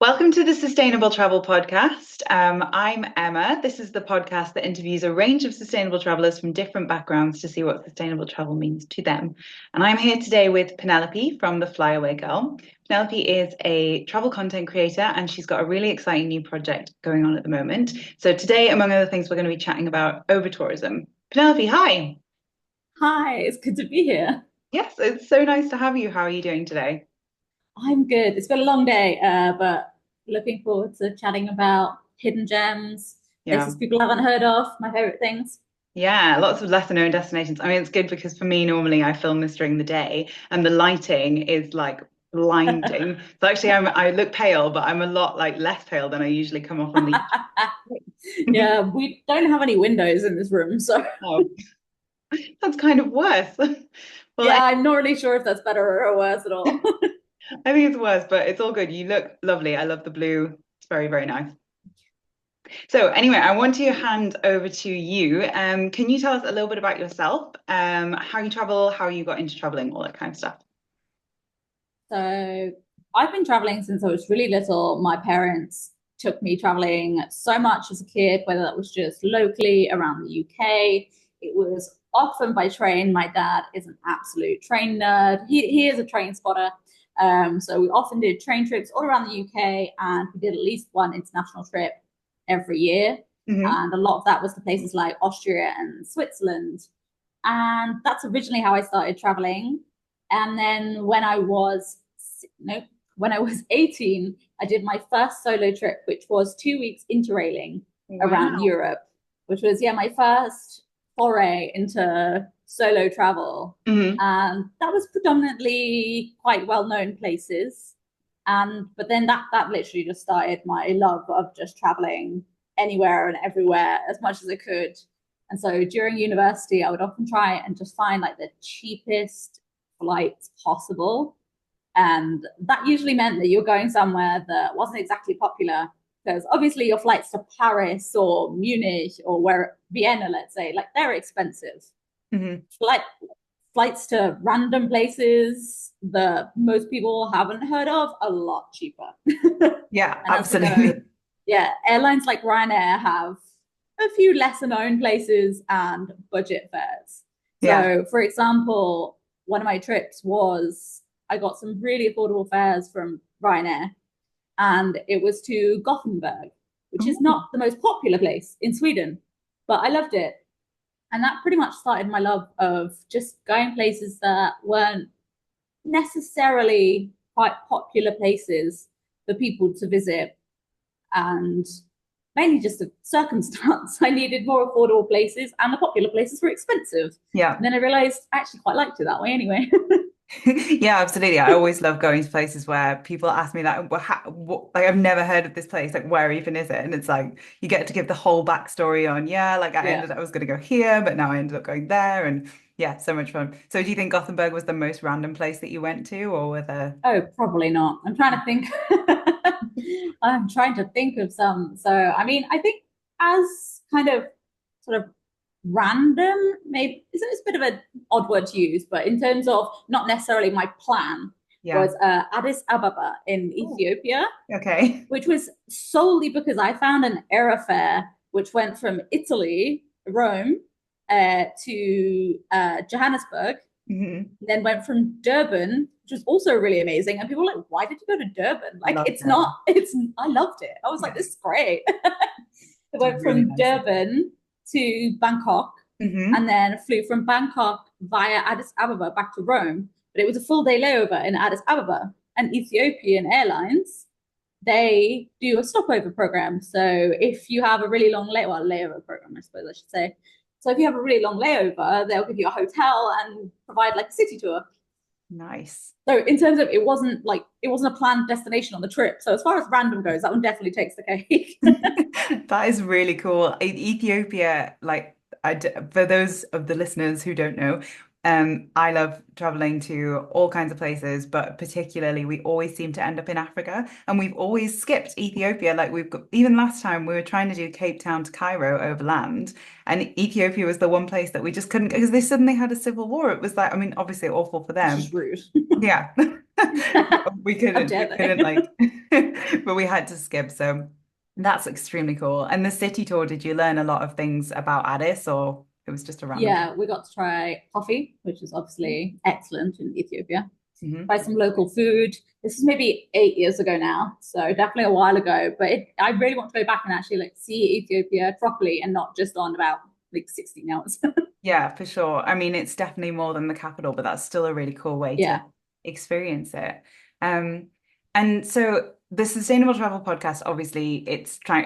Welcome to the Sustainable Travel Podcast. I'm Emma. This is the podcast that interviews a range of sustainable travelers from different backgrounds to see what sustainable travel means to them. And I'm here today with Penelope from the Flyaway Girl. Penelope is a travel content creator and she's got a really exciting new project going on at the moment. So today, among other things, we're going to be chatting about over-tourism. Penelope, hi. Hi, it's good to be here. Yes, it's so nice to have you. How are you doing today? I'm good. It's been a long day, but looking forward to chatting about hidden gems, Yeah. places people haven't heard of, my favorite things. Yeah, lots of lesser known destinations. I mean, it's good because for me, normally I film this during the day and the lighting is like blinding. So actually I look pale, but I'm a lot like less pale than I usually come off on the Yeah, we don't have any windows in this room, so Oh, that's kind of worse. Well, yeah, I'm not really sure if that's better or worse at all. I think it's worse, but it's all good. You look lovely. I love the blue. It's very, very nice. So anyway, I want to hand over to you. Can you tell us a little bit about yourself? How you travel, how you got into traveling, all that kind of stuff. So I've been traveling since I was really little. My parents took me traveling so much as a kid, whether that was just locally around the UK. It was often by train. My dad is an absolute train nerd. He is a train spotter. So we often did train trips all around the UK, and we did at least one international trip every year. Hmm. And a lot of that was to places like Austria and Switzerland. And that's originally how I started traveling. And then no, when I was 18, I did my first solo trip, which was 2 weeks interrailing around Wow. Europe, which was, yeah, my first foray into solo travel. Hmm. And that was predominantly quite well-known places. But then that literally just started my love of just traveling anywhere and everywhere as much as I could. And so during university, I would often try and just find like the cheapest flights possible. And that usually meant that you're going somewhere that wasn't exactly popular because obviously your flights to Paris or Munich or where Vienna, let's say, like they're expensive. Hmm. Flight flights to random places that most people haven't heard of a lot cheaper. Yeah, And as we know, absolutely. yeah, airlines like Ryanair have a few lesser known places and budget fares. Yeah. So, for example, one of my trips was I got some really affordable fares from Ryanair, and it was to Gothenburg, which is Ooh. not the most popular place in Sweden, but I loved it. And that pretty much started my love of just going places that weren't necessarily quite popular places for people to visit, and mainly just a circumstance. I needed more affordable places, and the popular places were expensive. Yeah. And then I realized I actually quite liked it that way anyway. Yeah, absolutely. I always love going to places where people ask me like, well, like I've never heard of this place. Like, where even is it? And it's like you get to give the whole backstory on, yeah, like Yeah. I was going to go here, but now I ended up going there, and yeah, so much fun. So, do you think Gothenburg was the most random place that you went to, or were there? Oh, probably not. I'm trying to think. I'm trying to think of some. So, I mean, I think as kind of sort of random, maybe it's a bit of an odd word to use, but in terms of not necessarily my plan, Yeah. was Addis Ababa in Oh, Ethiopia, okay. which was solely because I found an airfare which went from Italy, Rome, to Johannesburg, Hmm. then went from Durban, which was also really amazing. And people were like, why did you go to Durban? Like, Love it's that. not, it's, I loved it. I was like, Yeah, this is great. It it's a went really from nice city. Durban to Bangkok and Hmm. then flew from Bangkok via Addis Ababa back to Rome. But it was a full day layover in Addis Ababa. And Ethiopian Airlines, they do a stopover program. So if you have a really long layover program, I suppose I should say. So if you have a really long layover, they'll give you a hotel and provide like a city tour. Nice. So in terms of it wasn't a planned destination on the trip. So as far as random goes, that one definitely takes the cake. That is really cool. Ethiopia, like for those of the listeners who don't know, I love traveling to all kinds of places, but particularly we always seem to end up in Africa, and we've always skipped Ethiopia. Like we've got, even last time we were trying to do Cape Town to Cairo overland, and Ethiopia was the one place that we just couldn't because they suddenly had a civil war. It was like, I mean, obviously awful for It's them. just rude. Yeah. We How couldn't, we dare couldn't they? like, but we had to skip. So that's extremely cool. And the city tour, did you learn a lot of things about Addis or it was just a random trip? Yeah, we got to try coffee, which is obviously excellent in Ethiopia. Mm-hmm. Try some local food. This is maybe 8 years ago now, so definitely a while ago. But I really want to go back and actually like see Ethiopia properly and not just on about like 16 hours. Yeah, for sure. I mean, it's definitely more than the capital, but that's still a really cool way to Yeah. experience it. Um, and so the Sustainable Travel Podcast, obviously,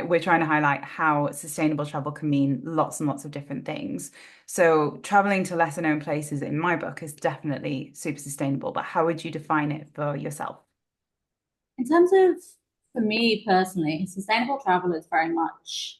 we're trying to highlight how sustainable travel can mean lots and lots of different things. So traveling to lesser known places in my book is definitely super sustainable, but how would you define it for yourself? In terms of, for me personally, sustainable travel is very much,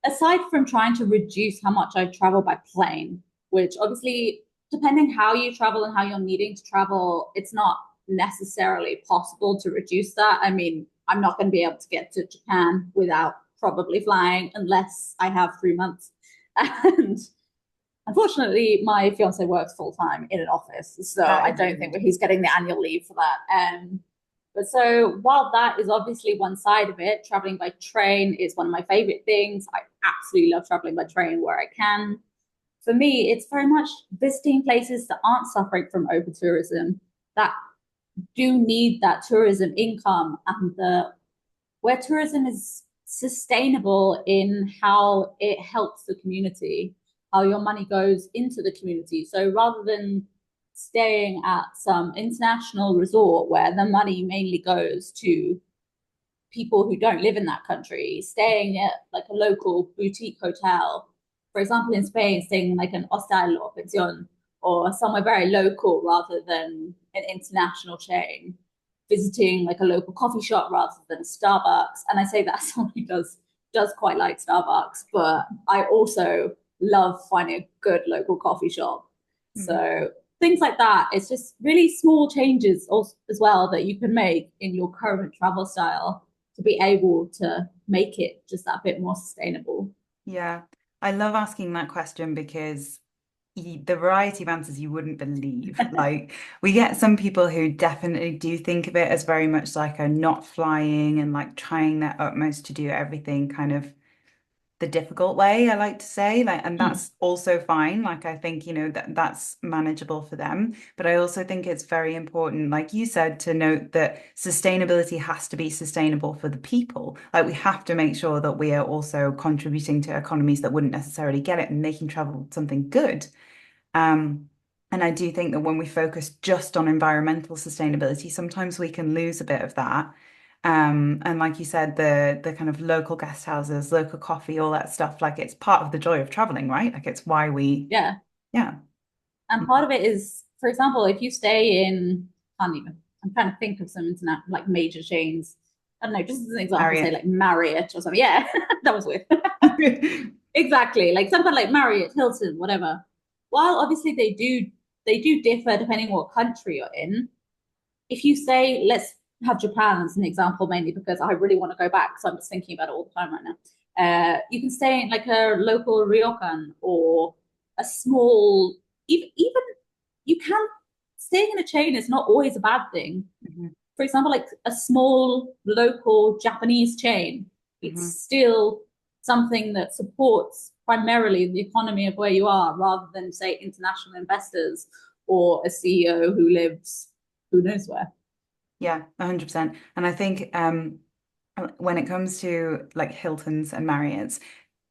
aside from trying to reduce how much I travel by plane, which obviously, depending how you travel and how you're needing to travel, it's not necessarily possible to reduce that. I mean, I'm not going to be able to get to Japan without probably flying unless I have 3 months. And unfortunately, my fiance works full time in an office, so That I is don't think rude. that he's getting the annual leave for that. But so while that is obviously one side of it, traveling by train is one of my favorite things. I absolutely love traveling by train where I can. For me, it's very much visiting places that aren't suffering from over tourism, that do need that tourism income, and the where tourism is sustainable in how it helps the community, how your money goes into the community. So rather than staying at some international resort where the money mainly goes to people who don't live in that country, staying at like a local boutique hotel, for example, in Spain, staying in like an hostel or pension or somewhere very local rather than an international chain, visiting like a local coffee shop rather than a Starbucks. And I say that as someone who does quite like Starbucks, but I also love finding a good local coffee shop. Mhm. So things like that. It's just really small changes also, as well that you can make in your current travel style to be able to make it just that bit more sustainable. Yeah, I love asking that question because the variety of answers you wouldn't believe. Like, we get some people who definitely do think of it as very much like a not flying and like trying their utmost to do everything kind of the difficult way, I like to say. Like, and Mm. that's also fine. Like, I think, that's manageable for them. But I also think it's very important, like you said, to note that sustainability has to be sustainable for the people. Like, we have to make sure that we are also contributing to economies that wouldn't necessarily get it and making travel something good. Um, and I do think that when we focus just on environmental sustainability, sometimes we can lose a bit of that. And like you said, the kind of local guest houses, local coffee, all that stuff, like it's part of the joy of traveling, right? Like it's why Yeah. yeah. And part of it is, for example, if you stay in, I can't even, I'm trying to think of some internet, like major chains. I don't know, just as an example, say Marriott. like Marriott or something. Yeah, that was weird. Exactly. Like something like Marriott, Hilton, whatever. While obviously they do differ depending what country you're in. If you say, let's have Japan as an example, mainly because I really want to go back, so I'm just thinking about it all the time right now. You can stay in like a local ryokan or a small, even you can staying in a chain is not always a bad thing. Mhm, For example, like a small local Japanese chain, it's mhm. still something that supports primarily the economy of where you are rather than, say, international investors or a CEO who lives who knows where. Yeah, 100%. And I think when it comes to like Hiltons and Marriotts,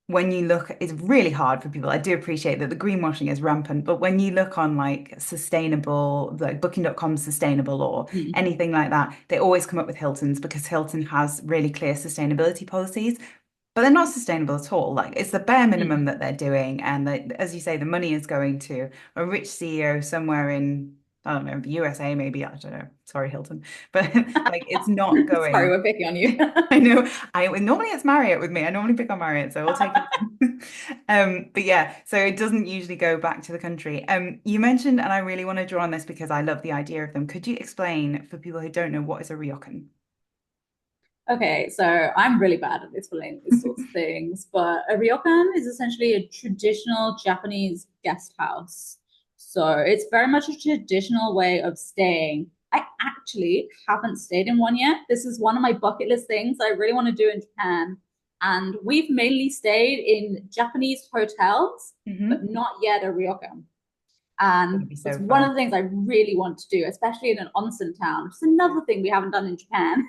when you look, it's really hard for people. I do appreciate that the greenwashing is rampant, but when you look on like sustainable, like Booking.com sustainable or Mm. anything like that, they always come up with Hilton's because Hilton has really clear sustainability policies, but they're not sustainable at all. Like it's the bare minimum Mm. that they're doing. And as you say, the money is going to a rich CEO somewhere in, I don't know, the USA, maybe. I don't know. Sorry, Hilton. But like it's not Sorry, going. we're picking on you. I know. I normally it's Marriott with me. I normally pick on Marriott, so we'll take it. But yeah, so it doesn't usually go back to the country. You mentioned, and I really want to draw on this because I love the idea of them. Could you explain for people who don't know what is a ryokan? Okay, so I'm really bad at explaining these sorts of things, but a ryokan is essentially a traditional Japanese guest house. So it's very much a traditional way of staying. I actually haven't stayed in one yet. This is one of my bucket list things I really want to do in Japan. And we've mainly stayed in Japanese hotels, but not yet a ryokan. And So it's one fun. of the things I really want to do, especially in an onsen town, which is another thing we haven't done in Japan.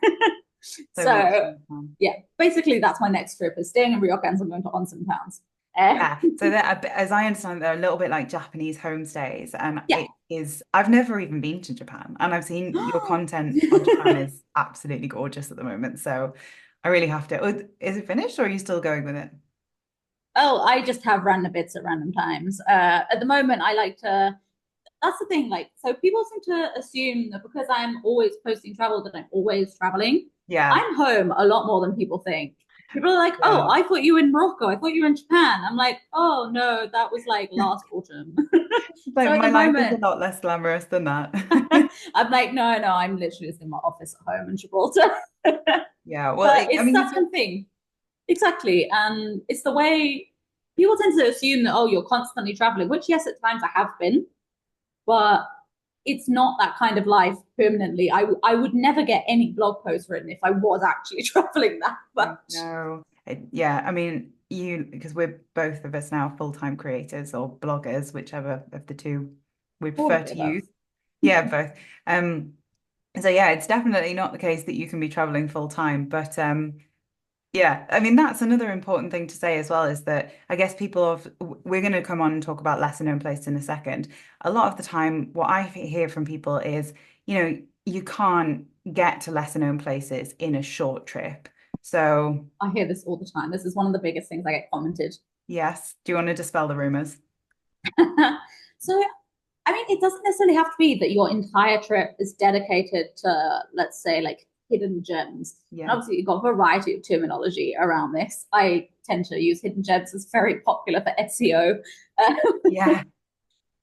So much So fun. yeah, basically that's my next trip is staying in ryokans and going to onsen towns. Yeah, so as I understand, they're a little bit like Japanese homestays, and Yeah. it is. I've never even been to Japan, and I've seen your content on Japan is absolutely gorgeous at the moment. So I really have to. Oh, is it finished, or are you still going with it? Oh, I just have random bits at random times. At the moment, I like to. That's the thing. Like, so people seem to assume that because I'm always posting travel, that I'm always traveling. Yeah, I'm home a lot more than people think. People are like, "Oh, yeah. I thought you were in Morocco. I thought you were in Japan." I'm like, "Oh no, that was like last autumn." Like So at the my life is a moment, lot less glamorous than that. I'm like, "No, no, I'm literally just in my office at home in Gibraltar." Yeah, well, But I it's mean, such a thing. Exactly. And it's the way people tend to assume that, oh, you're constantly traveling, which, yes, at times I have been, but it's not that kind of life permanently. I would never get any blog posts written if I was actually traveling that much. no. Yeah, I mean, because we're both of us now full-time creators or bloggers, whichever of the two we All prefer of the to above. use. Yeah, both. Um, so yeah, it's definitely not the case that you can be traveling full time, but yeah, I mean that's another important thing to say as well is that I guess people have we're going to come on and talk about lesser known places in a second. A lot of the time, what I hear from people is, you can't get to lesser known places in a short trip. So I hear this all the time. This is one of the biggest things I get commented. yes, do you want to dispel the rumors? So, I mean, it doesn't necessarily have to be that your entire trip is dedicated to, let's say, like hidden gems. And Yeah. obviously, you've got a variety of terminology around this. I tend to use hidden gems as very popular for SEO. Uh, Yeah.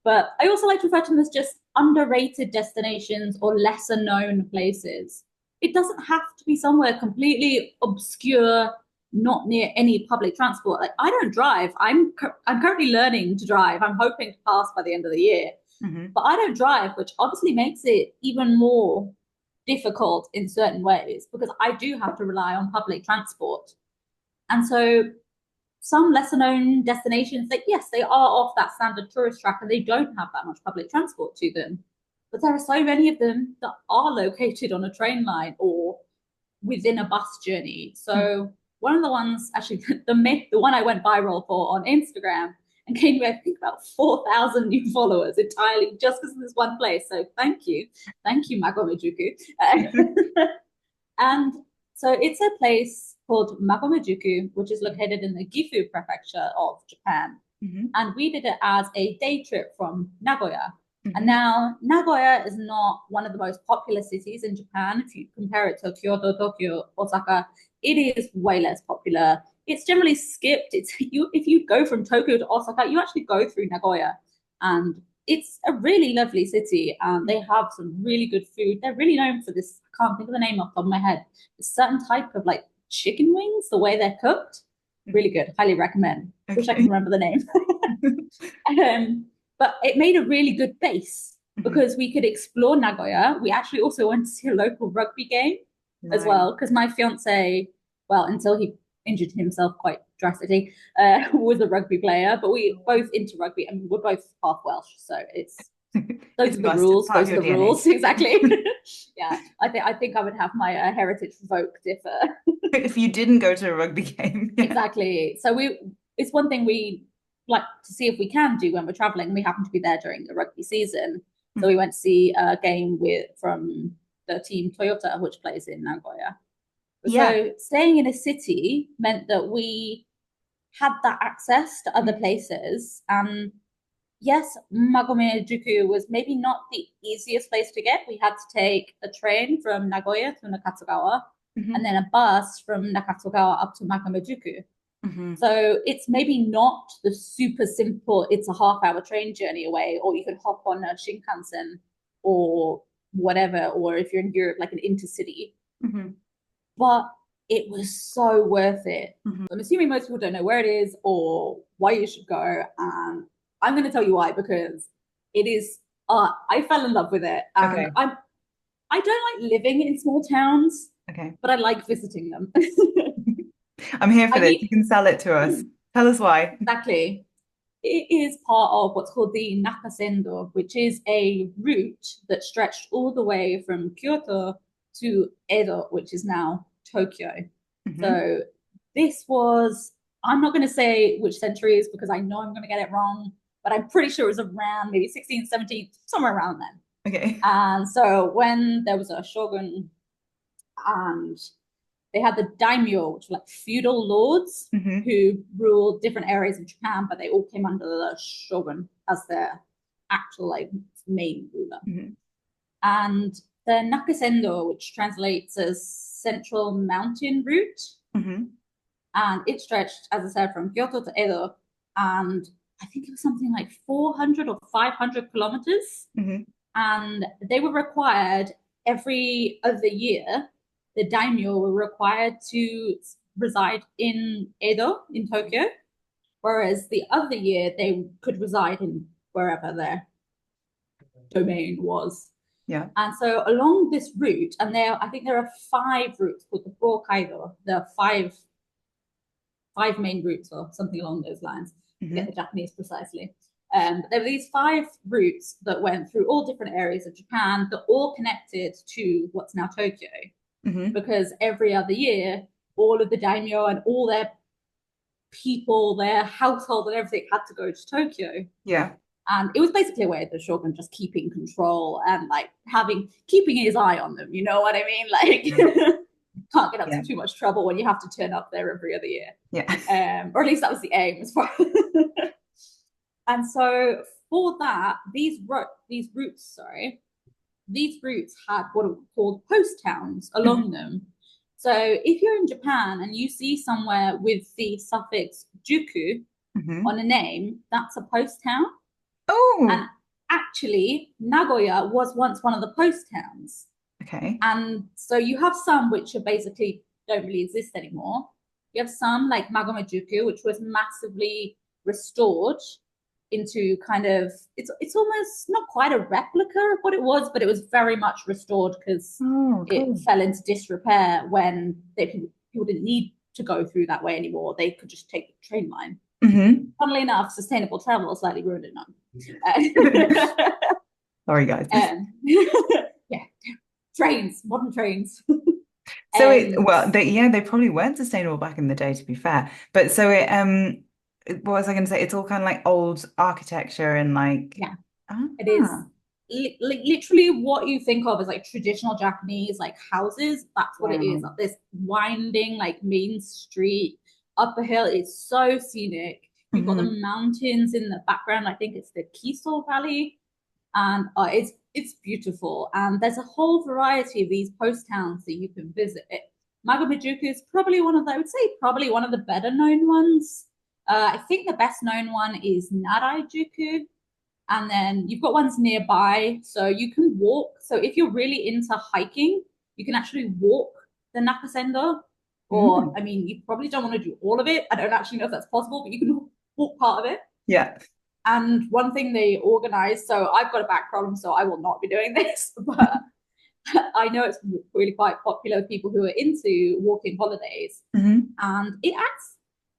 but I also like to refer to them as just underrated destinations or lesser known places. It doesn't have to be somewhere completely obscure, not near any public transport. Like I don't drive. I'm currently learning to drive. I'm hoping to pass by the end of the year. Hmm. But I don't drive, which obviously makes it even more difficult in certain ways because I do have to rely on public transport. And so some lesser known destinations that yes, they are off that standard tourist track and they don't have that much public transport to them. But there are so many of them that are located on a train line or within a bus journey. So one of the ones, actually, the one I went viral for on Instagram and gained, I think, about 4,000 new followers entirely just because of this one place. So thank you, Magomejuku. And so it's a place called Magomejuku, which is located in the Gifu prefecture of Japan. Hmm. And we did it as a day trip from Nagoya. And Hmm. now Nagoya is not one of the most popular cities in Japan. If you compare it to Kyoto, Tokyo, Osaka, it is way less popular. It's generally skipped. It's you if you go from Tokyo to Osaka, you actually go through Nagoya. And it's a really lovely city. They have some really good food. They're really known for this. I can't think of the name off the top of my head. A certain type of like chicken wings, the way they're cooked. Really good. Highly recommend. Wish I could Okay. remember the name. But it made a really good base Hmm. because we could explore Nagoya. We actually also went to see a local rugby game as Nice. well because my fiance, well, until he injured himself quite drastically, was a rugby player. But we both into rugby and we're both half Welsh, so it's those It's are the must. It's rules. part of Those are your the DNA. rules exactly. Yeah, I think I would have my heritage revoked if If you didn't go to a rugby game, yeah. exactly. So it's one thing we like to see if we can do when we're traveling. We happen to be there during the rugby season, so we went to see a game from the team Toyota, which plays in Nagoya. Yeah. So staying in a city meant that we had that access to other places. And yes, Magome-juku was maybe not the easiest place to get. We had to take a train from Nagoya to Nakatsugawa Hmm. and then a bus from Nakatsugawa up to Magome-juku. Hmm. So it's maybe not the super simple, it's a half-hour train journey away, or you can hop on a Shinkansen or whatever, or if you're in Europe, like an intercity. Hmm. But it was so worth it. Hmm. I'm assuming most people don't know where it is or why you should go. And I'm going to tell you why, because it is. I fell in love with it, and Okay. I don't like living in small towns, Okay. but I like visiting them. I'm here for I this. You mean, can sell it to us. Tell us why. exactly. It is part of what's called the Nakasendo, which is a route that stretched all the way from Kyoto to Edo, which is now Tokyo. Hmm. So this was, I'm not going to say which centuries because I know I'm going to get it wrong, but I'm pretty sure it was around maybe 16th, 17th, somewhere around then. Okay. And so when there was a shogun and they had the daimyo, which were like feudal lords Hmm. who ruled different areas of Japan, but they all came under the shogun as their actual like main ruler. Hmm. And the Nakasendo, which translates as Central Mountain Route, Hmm. and it stretched, as I said, from Kyoto to Edo, and I think it was something like 400 or 500 kilometers. Hmm. And they were required every other year. The daimyo were required to reside in Edo, in Tokyo, whereas the other year they could reside in wherever their domain was. Yeah. And so along this route, and I think there are 5 routes called the Gokaido. There are five main routes or something along those lines. I forget Hmm. the Japanese precisely. But there were these 5 routes that went through all different areas of Japan that all connected to what's now Tokyo. Hmm. Because every other year, all of the daimyo and all their people, their household and everything had to go to Tokyo. Yeah. And it was basically a way of the shogun just keeping control and like keeping his eye on them. You know what I mean? Like can't get up Yeah. to too much trouble when you have to turn up there every other year. Yeah. Or at least that was the aim as far. And so for that, these routes had what are called post towns along them. So if you're in Japan and you see somewhere with the suffix juku Hmm. on a name, that's a post town. Oh, And actually, Nagoya was once one of the post towns. okay. And so you have some which are basically don't really exist anymore. You have some like Magomajuku, which was massively restored into kind of it's almost not quite a replica of what it was, but it was very much restored because Oh, it cool. fell into disrepair when people didn't need to go through that way anymore. They could just take the train line. Hmm. Funnily enough, sustainable travel slightly ruined it now. Sorry, guys. Yeah, trains, modern trains. So And they probably weren't sustainable back in the day, to be fair. But so what was I going to say? It's all kind of like old architecture and like, yeah, it is ah, literally what you think of as like traditional Japanese like houses. That's what it is. wow. This winding like main street up a hill. It's so scenic. You've got the Hmm. mountains in the background. I think it's the Kiso Valley, and it's beautiful. And there's a whole variety of these post towns that you can visit. Magomajuku is probably I would say probably one of the better known ones. I think the best known one is Naraijuku, and then you've got ones nearby, so you can walk. So if you're really into hiking, you can actually walk the Nakasendo. Or Mm. I mean, you probably don't want to do all of it. I don't actually know if that's possible, but you can walk part of it. Yeah. And one thing they organized, so I've got a back problem, so I will not be doing this, but I know it's really quite popular with people who are into walking holidays. Hmm. And it acts,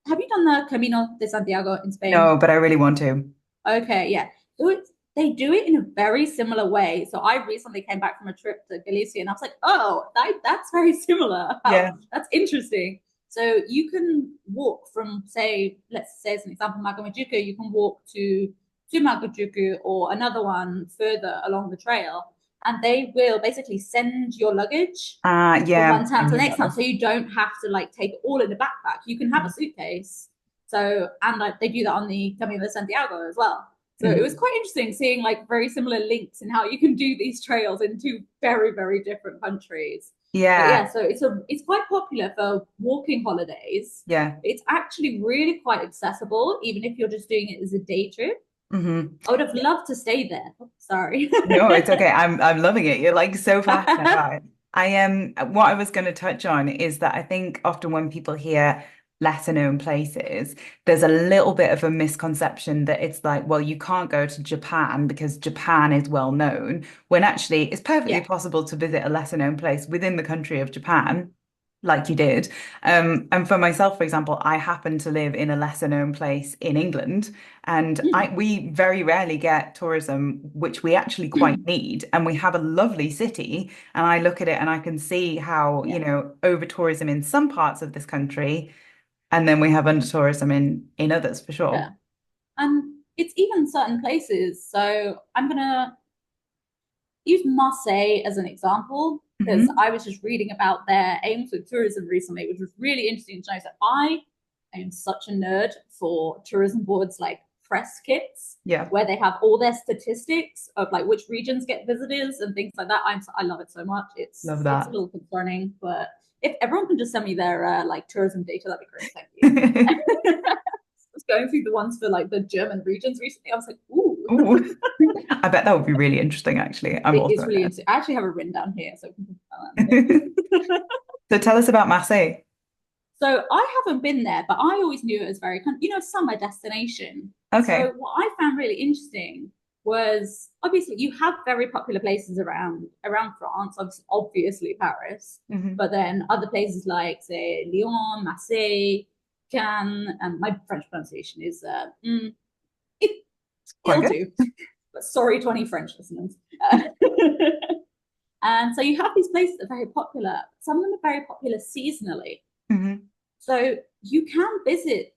have you done the Camino de Santiago in Spain? No, but I really want to. Okay, yeah. So they do it in a very similar way. So I recently came back from a trip to Galicia and I was like, oh, that's very similar. Yeah. That's interesting. So you can walk from, say, let's say as an example, Magomajuku, you can walk to Magomajuku or another one further along the trail. And they will basically send your luggage from Yeah, one I town to the knew next about town. this. So you don't have to like take it all in the backpack. You can have a suitcase. So, and like they do that on the Camino de Santiago as well. So it was Mhm. quite interesting seeing like very similar links in how you can do these trails in two very, very different countries. But Yeah, yeah, so it's quite popular for walking holidays. yeah. It's actually really quite accessible, even if you're just doing it as a day trip. Hmm. I would have loved to stay there. Oh, sorry. No, it's okay. I'm loving it. You're like so passionate about it. What I was going to touch on is that I think often when people hear lesser known places, there's a little bit of a misconception that it's like, well, you can't go to Japan because Japan is well known, when actually it's perfectly Yeah. possible to visit a lesser known place within the country of Japan, like you did. And for myself, for example, I happen to live in a lesser known place in England, and we very rarely get tourism, which we actually quite need. And we have a lovely city, and I look at it and I can see how, Yeah. over tourism in some parts of this country, and then we have under tourism in others for sure. Yeah. And it's even certain places. So I'm gonna use Marseille as an example because Hmm. I was just reading about their aims with tourism recently, which was really interesting to know. So I am such a nerd for tourism boards like press kits Yeah, where they have all their statistics of like which regions get visitors and things like that. I love it so much. love It's a that. little concerning, but if everyone can just send me their like tourism data, that'd be great. Thank you. I was going through the ones for like the German regions recently. I was like, ooh, Ooh, I bet that would be really interesting, actually. I'm it also is a really nerd. interesting. I actually have it written down here, so yeah. So tell us about Marseille. So I haven't been there, but I always knew it was very kind of, summer destination. Okay. So what I found really interesting was obviously you have very popular places around France, obviously Paris, Hmm. but then other places like say Lyon, Marseille, Cannes, and my French pronunciation is it, Quite it'll good. do. But sorry to any French listeners. Uh, and so you have these places that are very popular. Some of them are very popular seasonally. Hmm. So you can visit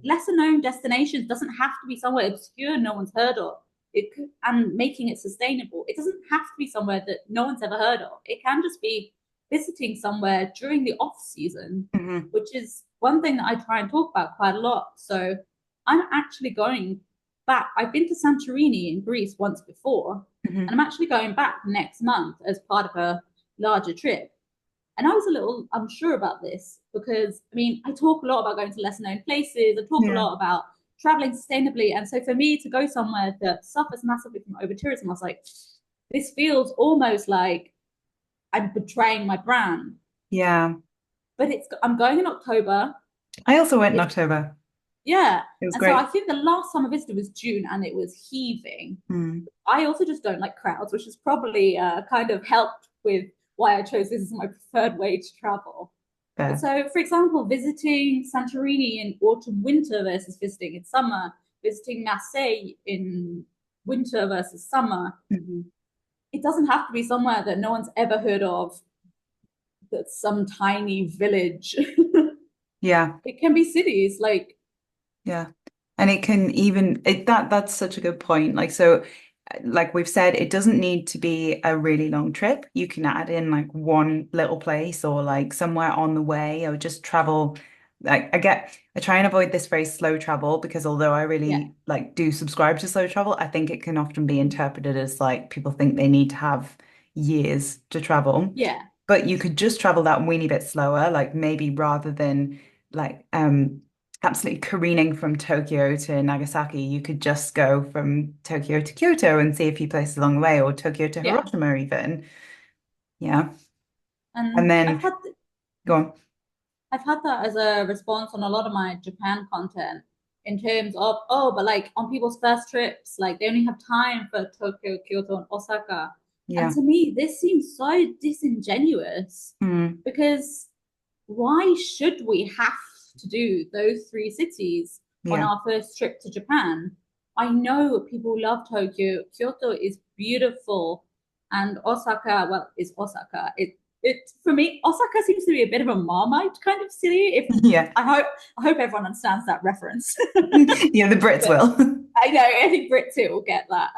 lesser known destinations. Doesn't have to be somewhere obscure no one's heard of. It could, and making it sustainable. It doesn't have to be somewhere that no one's ever heard of. It can just be visiting somewhere during the off season, Hmm. which is one thing that I try and talk about quite a lot. So I'm actually going back. I've been to Santorini in Greece once before, Hmm. and I'm actually going back next month as part of a larger trip. And I was a little unsure about this because, I mean, I talk a lot about going to lesser known places. I talk a Yeah. lot about traveling sustainably. And so for me to go somewhere that suffers massively from over tourism, I was like, this feels almost like I'm betraying my brand. Yeah. But I'm going in October. I also went in It's October. yeah. It was And so I great. think the last time I visited was June and it was heaving. Mm. I also just don't like crowds, which has probably kind of helped with why I chose this as my preferred way to travel. But Fair. so, for example, visiting Santorini in autumn winter versus visiting in summer, visiting Marseille in winter versus summer, Hmm. it doesn't have to be somewhere that no one's ever heard of, that's some tiny village. Yeah. It can be cities like, Yeah. And it can even that's such a good point. Like so, like we've said, it doesn't need to be a really long trip. You can add in like one little place or like somewhere on the way or just travel. Like I try and avoid this phrase slow travel because although I yeah, really like do subscribe to slow travel, I think it can often be interpreted as like people think they need to have years to travel. yeah, But you could just travel that weeny bit slower, like maybe rather than like absolutely careening from Tokyo to Nagasaki, you could just go from Tokyo to Kyoto and see a few places along the way, or Tokyo to yeah. Hiroshima even. Yeah. And And then go on. I've had that as a response on a lot of my Japan content in terms of, oh, but like on people's first trips, like they only have time for Tokyo, Kyoto, and Osaka. And Yeah. to me, this seems so disingenuous Mm, because why should we have to do those three cities on yeah. our first trip to Japan? I know people love Tokyo. Kyoto is beautiful, and Osaka, well, is Osaka. It for me, Osaka seems to be a bit of a Marmite kind of city. If Yeah. I hope everyone understands that reference. Yeah, the Brits But will. I know I think Brits too will get that.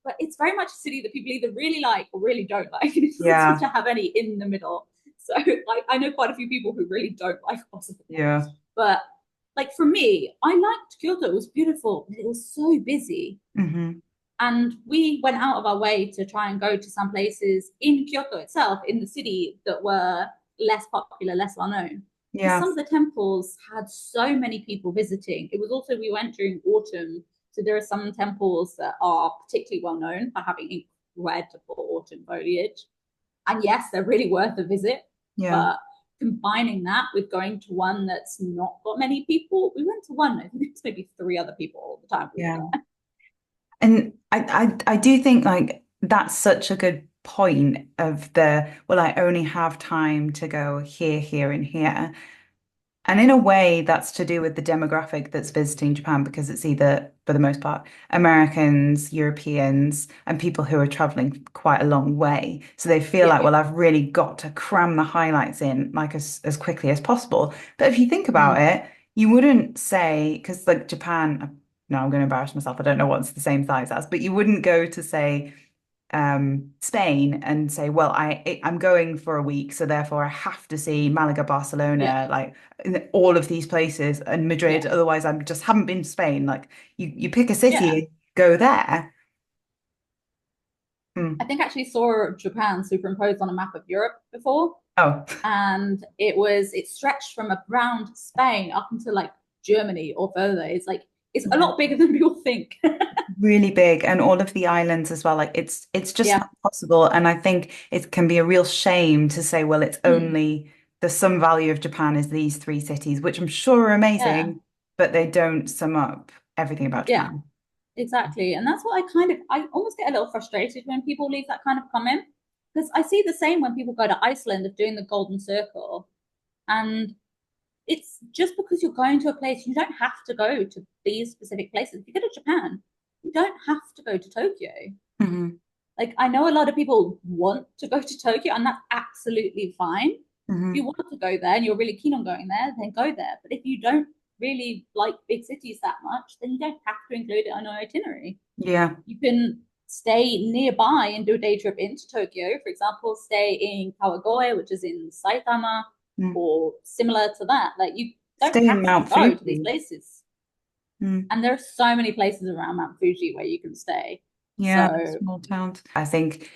But it's very much a city that people either really like or really don't like. It doesn't seem Yeah. to have any in the middle. So like I know quite a few people who really don't like Osaka. Yeah. But like for me, I liked Kyoto. It was beautiful, but it was so busy. Hmm. And we went out of our way to try and go to some places in Kyoto itself, in the city, that were less popular, less well known. Because Yeah. some of the temples had so many people visiting. It was also, we went during autumn. So there are some temples that are particularly well known for having incredible autumn foliage. And yes, they're really worth a visit. Yeah. But combining that with going to one that's not got many people, we went to one, I think it's maybe three other people all the time we were Yeah. there. And I do think like that's such a good point of the, well, I only have time to go here, here, and here. And in a way, that's to do with the demographic that's visiting Japan because it's either, for the most part, Americans, Europeans, and people who are traveling quite a long way. So they feel Yeah. like, well, I've really got to cram the highlights in like as quickly as possible. But if you think about Mm. it, you wouldn't say, because like Japan, no, I'm going to embarrass myself. I don't know what's the same size as, but you wouldn't go to say Spain and say, well, I'm going for a week, so therefore I have to see Malaga, Yeah. Barcelona, like all of these places and Madrid. Yeah. Otherwise, I just haven't been to Spain. Like you pick a Yeah. city and go there. Hmm. I think I actually saw Japan superimposed on a map of Europe before, Oh, and it stretched from around Spain up into like Germany or further. It's like it's a yeah, lot bigger than people think. really big, and all of the islands as well. Like it's just Yeah. not possible. And I think it can be a real shame to say, well, it's Mm. only the sum value of Japan is these three cities, which I'm sure are Yeah. amazing, but they don't sum up everything about Yeah. Japan. Exactly. And that's what I almost get a little frustrated when people leave that kind of comment because I see the same when people go to Iceland of doing the Golden Circle. And it's just because you're going to a place, you don't have to go to these specific places. If you go to Japan, you don't have to go to Tokyo. Hmm. Like, I know a lot of people want to go to Tokyo, and that's absolutely fine. If you Hmm. want to go there and you're really keen on going there, then go there. But if you don't really like big cities that much, then you don't have to include it on your itinerary. Yeah. You can stay nearby and do a day trip into Tokyo. For example, stay in Kawagoe, which is in Saitama, Mm. or similar to that. Like you don't Stay in have to Mount go to these Fuji. places. Mm. And there are so many places around Mount Fuji where you can stay. Yeah, So small towns. I think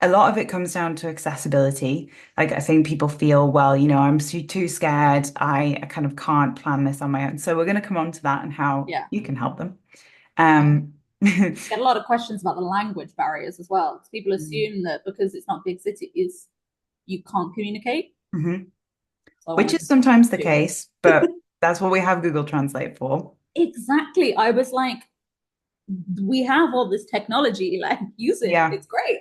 a lot of it comes down to accessibility. Like I think people feel, well, I'm too scared. I kind of can't plan this on my own. So we're going to come on to that and how yeah, you can help them. yeah. Um, Get a lot of questions about the language barriers as well. Because people mm. assume that because it's not big cities, you can't communicate. Mhm. So I Which wanted is to sometimes the do that. case, but that's what we have Google Translate for. Exactly. I was like, we have all this technology, like use it. Yeah. It's great.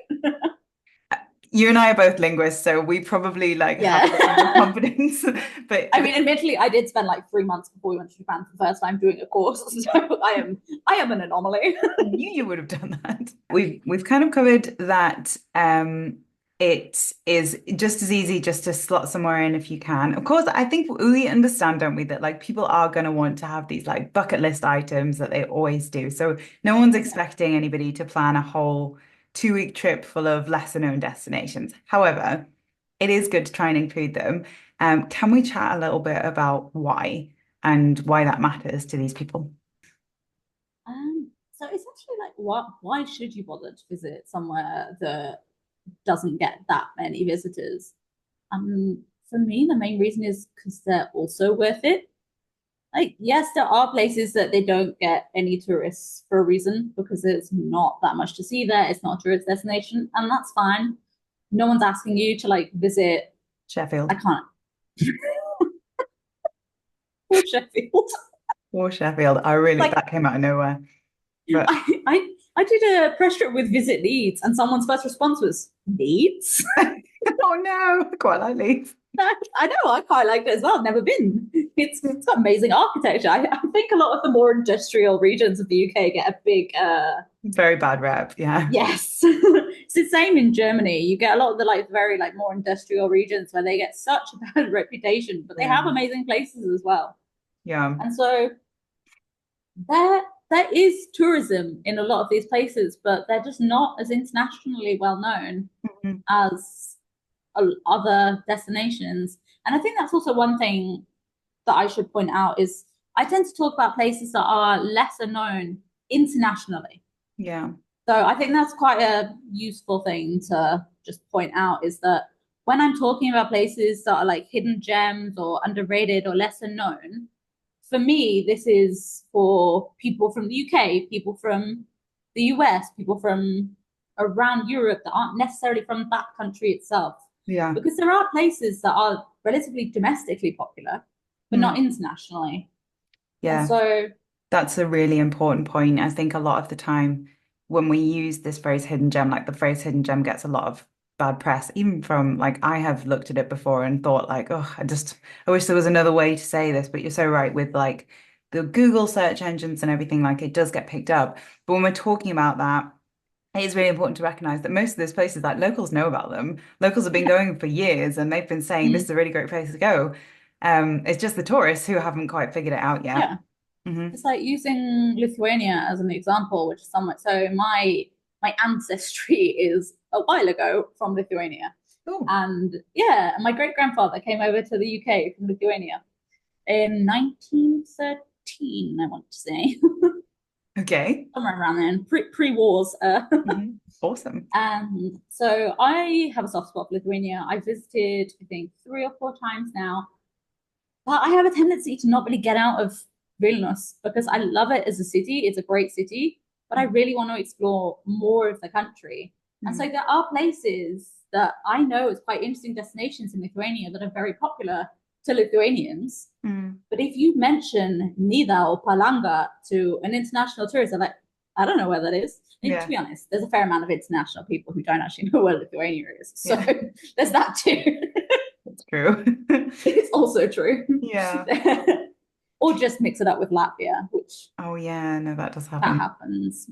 You and I are both linguists, so we probably like have a bit more Yeah. confidence. But I mean, admittedly, I did spend like 3 months before we went to Japan for the first time doing a course, so I am an anomaly. I knew you would have done that. We've kind of covered that it is just as easy just to slot somewhere in if you can. Of course, I think we understand, don't we, that like people are going to want to have these like bucket list items that they always do. So no one's Yeah. expecting anybody to plan a whole 2-week trip full of lesser known destinations. However, it is good to try and include them. Can we chat a little bit about why and why that matters to these people? So it's actually like, what? Why should you bother to visit somewhere that doesn't get that many visitors? For me, the main reason is because they're also worth it. Like, yes, there are places that they don't get any tourists for a reason because there's not that much to see there. It's not a tourist destination, and that's fine. No one's asking you to like visit. I Sheffield. can't. Or Sheffield. Or Sheffield. I really, Like, that came out of nowhere. But I did a press trip with Visit Leeds, and someone's first response was Leeds. oh no, I quite like Leeds. I know, I quite liked it as well. I've never been. It's got amazing architecture. I think a lot of the more industrial regions of the UK get a big Very bad rep, yeah. yes. It's the same in Germany. You get a lot of the like very like more industrial regions where they get such a bad reputation, but they Yeah. have amazing places as well. Yeah. And so there is tourism in a lot of these places, but they're just not as internationally well known Mhm. as other destinations. And I think that's also one thing that I should point out is I tend to talk about places that are lesser known internationally. Yeah. So I think that's quite a useful thing to just point out is that when I'm talking about places that are like hidden gems or underrated or lesser known, for me, this is for people from the UK, people from the US, people from around Europe that aren't necessarily from that country itself. Yeah. Because there are places that are relatively domestically popular, but Mm. not internationally. And Yeah. so, That's a really important point. I think a lot of the time when we use this phrase hidden gem, like the phrase hidden gem gets a lot of bad press, even from like I have looked at it before and thought like, oh, I wish there was another way to say this, but you're so right with like the Google search engines and everything, like it does get picked up. But when we're talking about that, it is really important to recognize that most of those places, like locals know about them. Locals have been yeah. going for years and they've been saying this Mm, is a really great place to go. It's just the tourists who haven't quite figured it out yet. yeah. Hmm. It's like using Lithuania as an example, which is somewhat so my ancestry is a while ago from Lithuania. Oh, And yeah, my great grandfather came over to the UK from Lithuania in 1913, I want to say, okay. somewhere around then, pre wars. Mhm. Awesome. And so I have a soft spot for Lithuania. I visited, I think, 3 or 4 times now. But I have a tendency to not really get out of Vilnius because I love it as a city. It's a great city, but I really want to explore more of the country. And so Mm. there are places that I know as quite interesting destinations in Lithuania that are very popular to Lithuanians. Mm. But if you mention Nida or Palanga to an international tourist, they're like, I don't know where that is. And to Yeah. be honest, there's a fair amount of international people who don't actually know where Lithuania is. So Yeah. there's that too. That's true. It's also true. Yeah. Or just mix it up with Latvia, which Oh yeah, no, that does that happen. happens.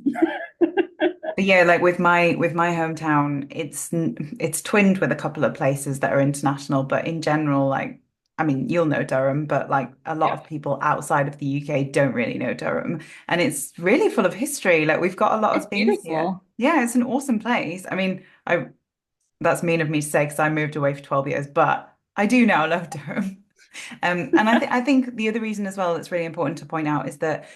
But yeah, like with my hometown, it's twinned with a couple of places that are international, but in general, like I mean, you'll know Durham, but like a lot of Yep. people outside of the UK don't really know Durham. And it's really full of history. Like we've got a lot It's of things here. beautiful. Yeah, it's an awesome place. I mean, I that's mean of me to say because I moved away for 12 years, but I do now love Durham. And I think the other reason as well that's really important to point out is that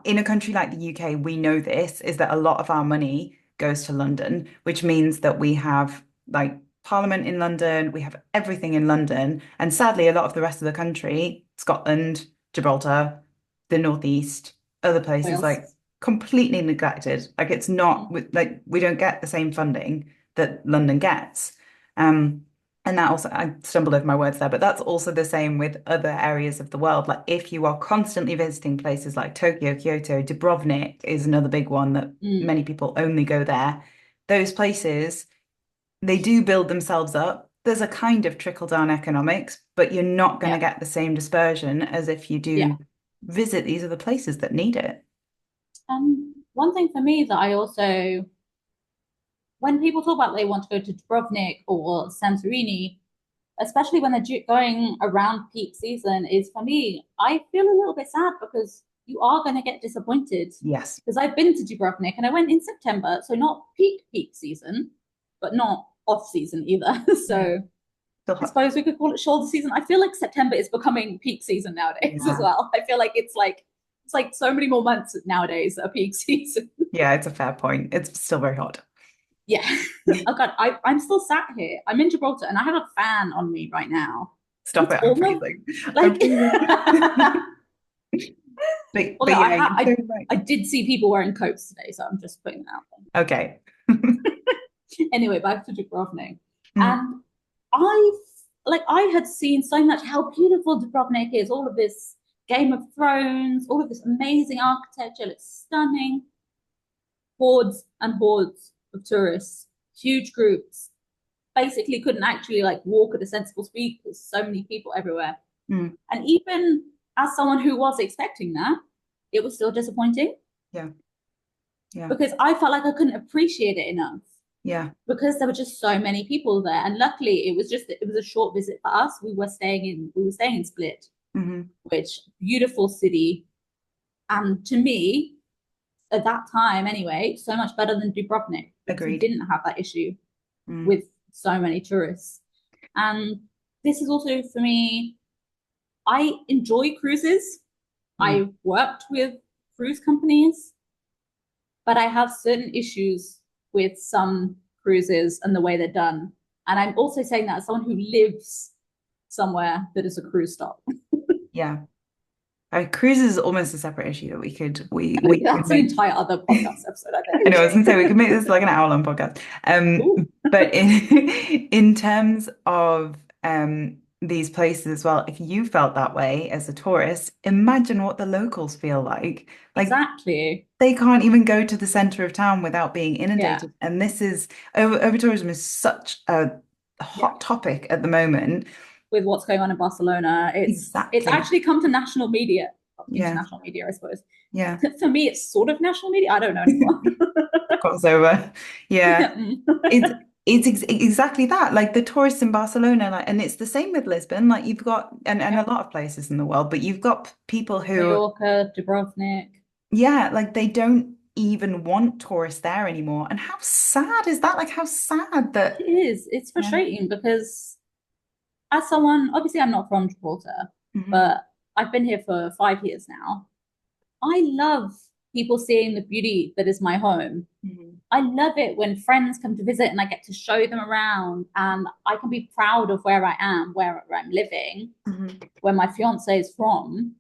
in a country like the UK, we know this is that a lot of our money goes to London, which means that we have like Parliament in London, we have everything in London, and sadly, a lot of the rest of the country, Scotland, Gibraltar, the Northeast, other places, like Wales. completely neglected. Like it's not like we don't get the same funding that London gets. Um, and that also, I stumbled over my words there, but that's also the same with other areas of the world. Like if you are constantly visiting places like Tokyo, Kyoto, Dubrovnik is another big one that Mm, many people only go there. Those places, they do build themselves up. There's a kind of trickle-down economics, but you're not going to yeah. get the same dispersion as if you Yeah. do visit these other places that need it. One thing for me that I also, when people talk about they want to go to Dubrovnik or Santorini, especially when they're going around peak season, is for me, I feel a little bit sad because you are going to get disappointed. Yes. Because I've been to Dubrovnik and I went in September, so not peak season, but not off season either. Mm. So Still I hot. suppose we could call it shoulder season. I feel like September is becoming peak season nowadays as Yeah. well. I feel like it's like so many more months nowadays that are peak season. Yeah, it's a fair point. It's still very hot. Yeah. Oh God, I'm still sat here. I'm in Gibraltar and I have a fan on me right now. Stop It's it, I'm almost freezing. I'm like freezing. But although yeah, you're I so right. I did see people wearing coats today, so I'm just putting that out Okay. there. Anyway, back to Dubrovnik. Mm. And I had seen so much how beautiful Dubrovnik is, all of this Game of Thrones, all of this amazing architecture, it's stunning. Hordes and hordes of tourists, huge groups, basically couldn't actually like walk at a sensible speed because so many people everywhere. Mm. And even as someone who was expecting that, it was still disappointing Yeah. Yeah. because I felt like I couldn't appreciate it enough Yeah. because there were just so many people there. And luckily it was a short visit for us. We were staying in Split, Hmm. which beautiful city. And to me, at that time anyway, so much better than Dubrovnik because we Agreed. didn't have that issue Mm. with so many tourists. And this is also for me, I enjoy cruises. Mm. I worked with cruise companies, but I have certain issues with some cruises and the way they're done. And I'm also saying that as someone who lives somewhere that is a cruise stop. Yeah. Cruises is almost a separate issue that we could That's an make. entire other podcast episode, I I know, I was think. gonna say we could make this like an hour-long podcast. Ooh. But in terms of these places as well, if you felt that way as a tourist, imagine what the locals feel like. Like Exactly. they can't even go to the center of town without being Yeah. inundated. And this is over tourism is such a Yeah. hot topic at the moment. With what's going on in Barcelona, it's Exactly. actually come to national media, Yeah. international media, I suppose. Yeah. For me, it's sort of national media. I don't know anymore. Crossover. Yeah. Mm. It's exactly that. Like the tourists in Barcelona, like, and it's the same with Lisbon. Like you've got and Yeah. a lot of places in the world, but you've got people who, Mallorca, Dubrovnik. yeah, like they don't even want tourists there anymore. And how sad is that? Like how sad It that, is. It's yeah. frustrating because as someone, obviously I'm not from Gibraltar, Hmm. but I've been here for 5 years now. I love people seeing the beauty that is my home. Hmm. I love it when friends come to visit and I get to show them around and I can be proud of where I am, where I'm living, Hmm. where my fiance is from.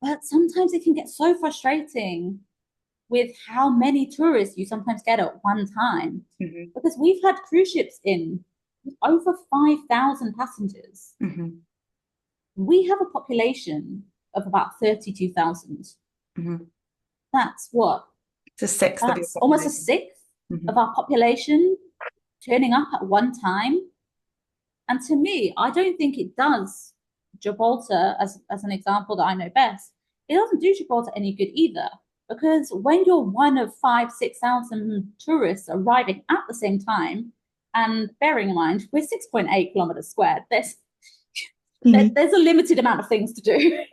But sometimes it can get so frustrating with how many tourists you sometimes get at one time. Hmm. Because we've had cruise ships in with over 5,000 passengers. Hmm. We have a population of about 32,000. Hmm. That's what? It's a sixth of your That's almost a population. sixth Hmm. of our population turning up at one time. And to me, I don't think it does Gibraltar, as an example that I know best, it doesn't do Gibraltar any good either. Because when you're one of 6,000 tourists arriving at the same time, and bearing in mind, we're 6.8 kilometers squared, Hmm. there's a limited amount of things to do.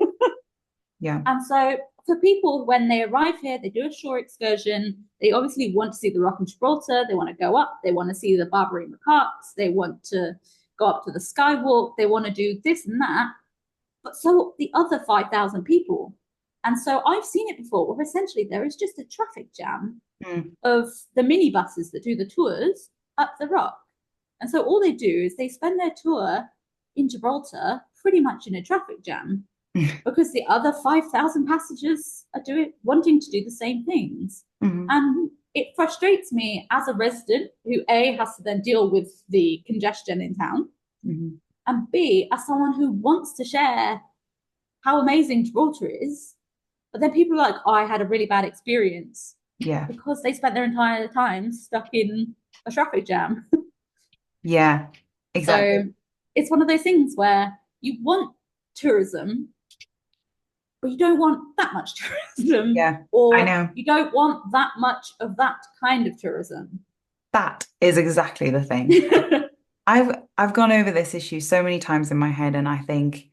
Yeah. And so for people, when they arrive here, they do a shore excursion. They obviously want to see the Rock of Gibraltar. They want to go up. They want to see the Barbary macaques. They want to go up to the skywalk. They want to do this and that. But so the other 5,000 people. And so I've seen it before where essentially there is just a traffic jam Mm. of the minibuses that do the tours up the rock. And so all they do is they spend their tour in Gibraltar pretty much in a traffic jam because the other 5,000 passengers are wanting to do the same things. Hmm. And it frustrates me as a resident who A has to then deal with the congestion in town, Hmm. and B, as someone who wants to share how amazing Gibraltar is, but then people are like, oh, I had a really bad experience Yeah. because they spent their entire time stuck in a traffic jam. Yeah. So Exactly. it's one of those things where you want tourism, but you don't want that much tourism, Yeah. I or know. you don't want that much of that kind of tourism. That is exactly the thing. I've gone over this issue so many times in my head, and I think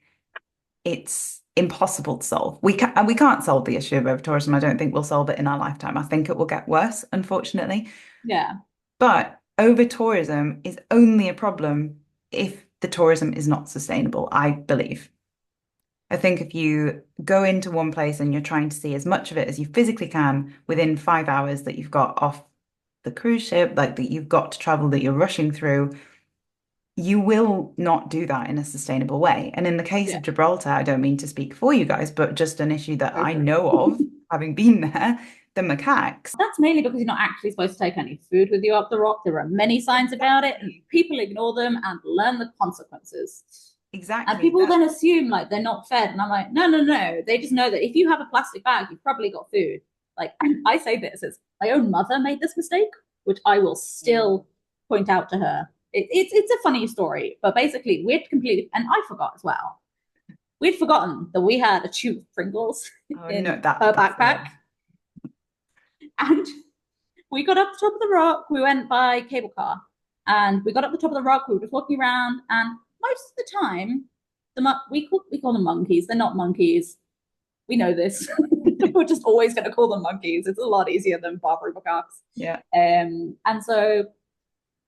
it's impossible to solve. We can't solve the issue of over-tourism. I don't think we'll solve it in our lifetime. I think it will get worse, unfortunately. Yeah. But over-tourism is only a problem if the tourism is not sustainable, I believe. I think if you go into one place and you're trying to see as much of it as you physically can within 5 hours that you've got off the cruise ship, like that you've got to travel, that you're rushing through, you will not do that in a sustainable way. And in the case Yeah. of Gibraltar, I don't mean to speak for you guys, but just an issue that Go I for it. know of, having been there, the macaques. That's mainly because you're not actually supposed to take any food with you up the rock. There are many signs about it, and Exactly. people ignore them and learn the consequences. And Exactly. people then assume like they're not fed. And I'm like, no, no, no. They just know that if you have a plastic bag, you've probably got food. Like, and I say this as my own mother made this mistake, which I will still point out to her. It's a funny story, but basically we'd completely, and I forgot as well. We'd forgotten that we had a tube of Pringles Oh no, in her that's the backpack, worst. and we got up the top of the rock. We went by cable car, and we got up the top of the rock. We were just walking around, and most of the time, we call them monkeys. They're not monkeys. We know this. We're just always going to call them monkeys. It's a lot easier than Barbary macaques. Yeah. And so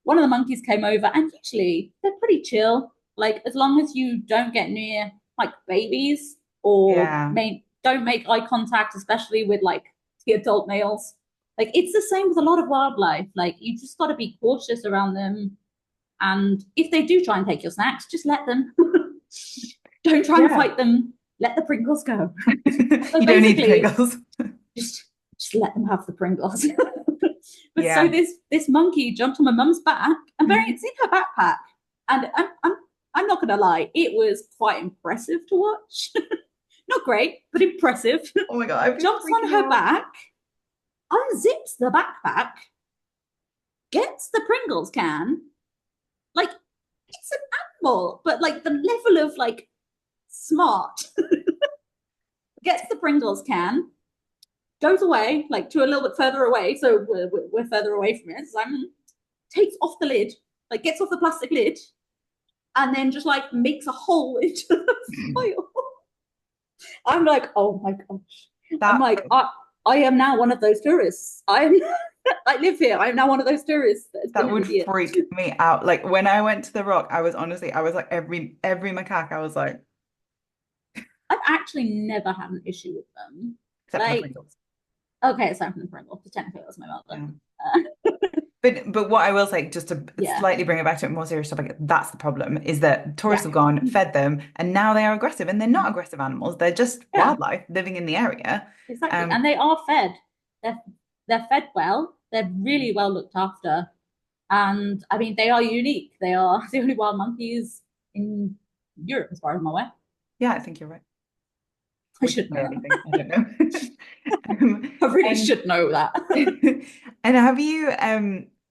one of the monkeys came over, and usually they're pretty chill. Like as long as you don't get near like babies or Yeah. don't make eye contact, especially with like the adult males. Like it's the same with a lot of wildlife. Like you just got to be cautious around them. And if they do try and take your snacks, just let them. Don't try and Yeah. fight them. Let the Pringles go. So You don't need the basically, Pringles. just let them have the Pringles. But so this monkey jumped on my mum's back, and it's in her backpack. And I'm not gonna lie, it was quite impressive to watch. Not great, but impressive. Oh my God. Jumps on her back, unzips the backpack, gets the Pringles can. Like, it's an animal, but like the level of like smart. Gets the Pringles can, goes away, like to a little bit further away. So we're further away from it. So takes off the lid, like gets off the plastic lid, and then just like makes a hole into the foil. I'm like, oh my gosh. I'm like, I am now one of those tourists. I live here. I'm now one of those tourists. That would freak me out. Like when I went to the Rock, I was like every macaque, I was like. I've actually never had an issue with them. Except for the Pringles. Okay, aside from the Pringles, technically that's my mother. Yeah. But what I will say, just to slightly bring it back to a more serious topic, that's the problem, is that tourists have gone, fed them, and now they are aggressive, and they're not aggressive animals. They're just wildlife living in the area. Exactly, and they are fed. They're fed well. They're really well looked after, and I mean they are unique. They are the only wild monkeys in Europe, as far as I'm aware. Yeah, I think you're right. I should know anything. I don't know. I really should know that. And have you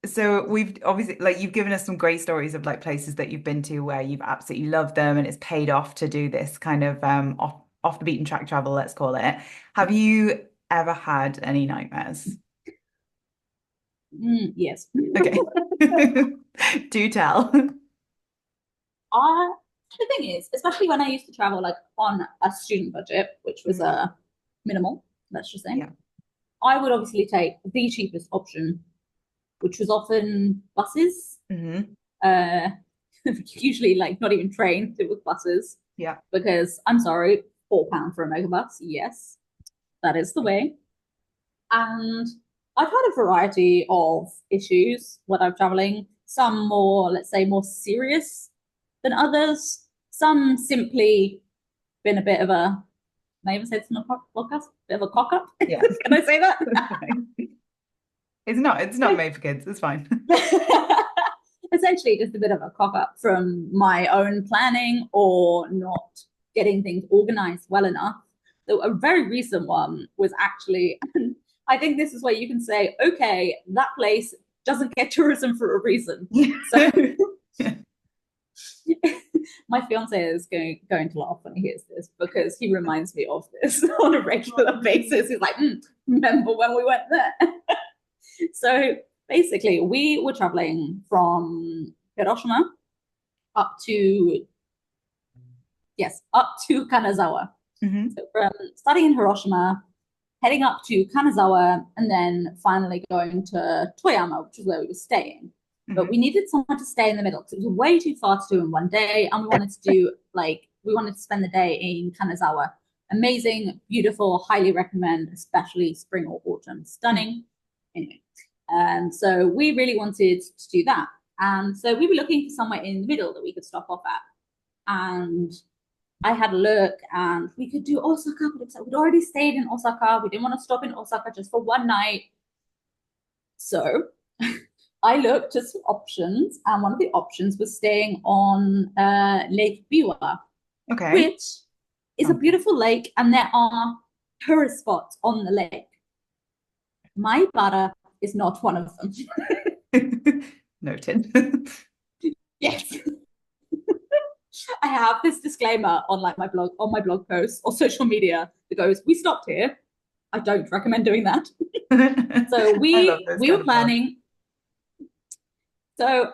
so we've obviously, like, you've given us some great stories of like places that you've been to where you've absolutely loved them and it's paid off to do this kind of off the beaten track travel, let's call it. Have you ever had any nightmares? Yes. Okay. Do tell. The thing is, especially when I used to travel like on a student budget, which was minimal, let's just say, I would obviously take the cheapest option, which was often buses. Usually like not even trains, it was buses. Yeah. Because I'm sorry, £4 for a megabus. Yes, that is the way. And I've had a variety of issues when I'm traveling, some more, let's say, more serious than others. Some simply been a bit of a, may I even say this on a podcast? Bit of a cock up. Yeah. Can I say that? It's not made for kids. It's fine. Essentially, just a bit of a cock up from my own planning or not getting things organized well enough. So a very recent one was actually, I think this is where you can say, okay, that place doesn't get tourism for a reason. So my fiance is going to laugh when he hears this because he reminds me of this on a regular basis. He's like, remember when we went there? So basically, we were traveling from Hiroshima up to Kanazawa. So from starting in Hiroshima, heading up to Kanazawa, and then finally going to Toyama, which is where we were staying. But we needed somewhere to stay in the middle because it was way too far to do in one day, and we wanted to spend the day in Kanazawa. Amazing, beautiful, highly recommend, especially spring or autumn, stunning. Anyway, and so we really wanted to do that, and so we were looking for somewhere in the middle that we could stop off at, and I had a look, and we could do Osaka, but we'd already stayed in Osaka. We didn't want to stop in Osaka just for one night, so I looked at some options, and one of the options was staying on Lake Biwa, which is a beautiful lake, and there are tourist spots on the lake. Maibara is not one of them. Noted. Yes. I have this disclaimer on like my blog posts or social media that goes, we stopped here. I don't recommend doing that. So we were planning. So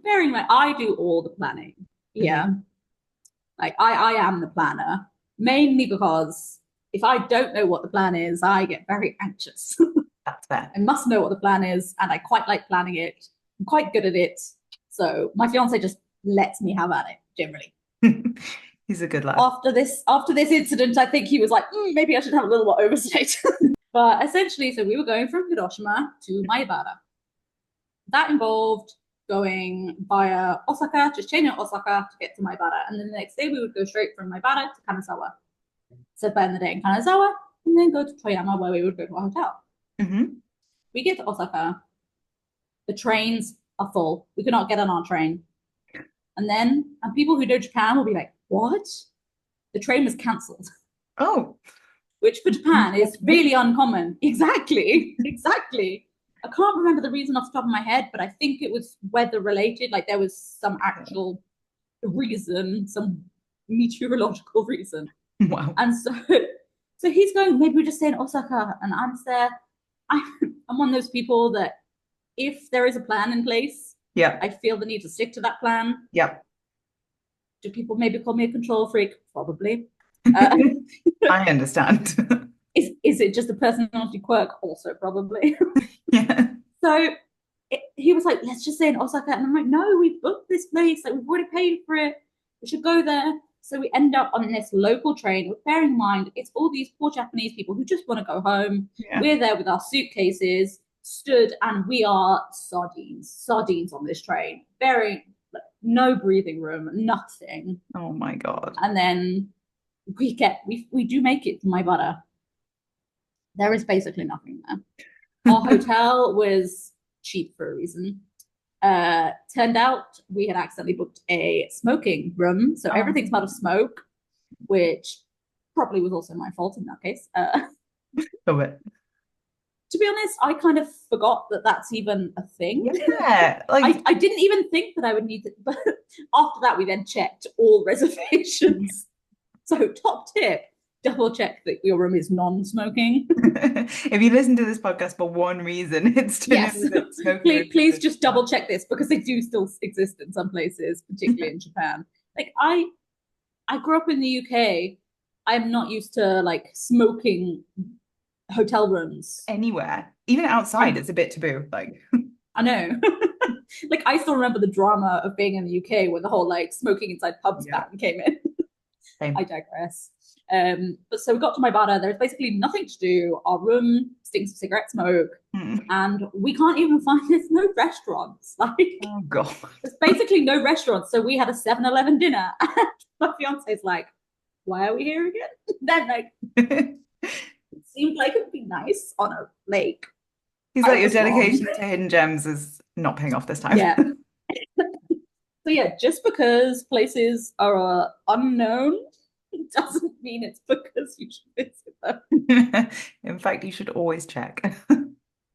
bearing in mind, I do all the planning. Yeah. Like I am the planner, mainly because if I don't know what the plan is, I get very anxious. That's fair. I must know what the plan is, and I quite like planning it. I'm quite good at it. So my fiance just lets me have at it, generally. He's a good lad. After this incident, I think he was like, maybe I should have a little more oversight. But essentially, so we were going from Hiroshima to Maibara. That involved going via Osaka, just changing at Osaka to get to Maibara. And then the next day we would go straight from Maibara to Kanazawa. So spend the day in Kanazawa and then go to Toyama where we would go to a hotel. We get to Osaka The trains are full. We cannot get on our train. And people who know Japan will be like, what? The train was cancelled. Oh. Which for Japan is really uncommon. Exactly. I can't remember the reason off the top of my head, but I think it was weather related. Like there was some actual reason, some meteorological reason. Wow. And so he's going, maybe we just stay in Osaka. And I'm there. I'm one of those people that if there is a plan in place, I feel the need to stick to that plan. Do people maybe call me a control freak? Probably. I understand. Is it just a personality quirk? Also, probably. Yeah. So he was like, let's just stay in Osaka. And I'm like, no, we've booked this place. Like, we've already paid for it. We should go there. So we end up on this local train, bearing in mind, it's all these poor Japanese people who just want to go home. Yeah. We're there with our suitcases, stood, and we are sardines on this train. No breathing room, nothing. Oh my God. And then we do make it to Maibara. There is basically nothing there. Our hotel was cheap for a reason. Turned out we had accidentally booked a smoking room, so everything smelled of smoke, which probably was also my fault in that case. To be honest, I kind of forgot that that's even a thing. Yeah, like I didn't even think that I would need it, but after that we then checked all reservations. So top tip, double check that your room is non-smoking. If you listen to this podcast for one reason, it's to know that smoking. Please just double check this, because they do still exist in some places, particularly in Japan. Like I grew up in the UK. I'm not used to like smoking hotel rooms anywhere, even outside. It's a bit taboo. Like I know. Like I still remember the drama of being in the UK when the whole like smoking inside pubs ban came in. I digress. But so we got to Maibara. There's basically nothing to do. Our room stinks of cigarette smoke, and we can't even find. There's no restaurants. Like, oh God, there's basically no restaurants. So we had a 7-Eleven dinner. And my fiance's like, "Why are we here again?" Then like, it seemed like it would be nice on a lake. He's like, your dedication to hidden gems is not paying off this time. Yeah. So yeah, just because places are unknown doesn't mean it's because you should visit them. In fact, you should always check.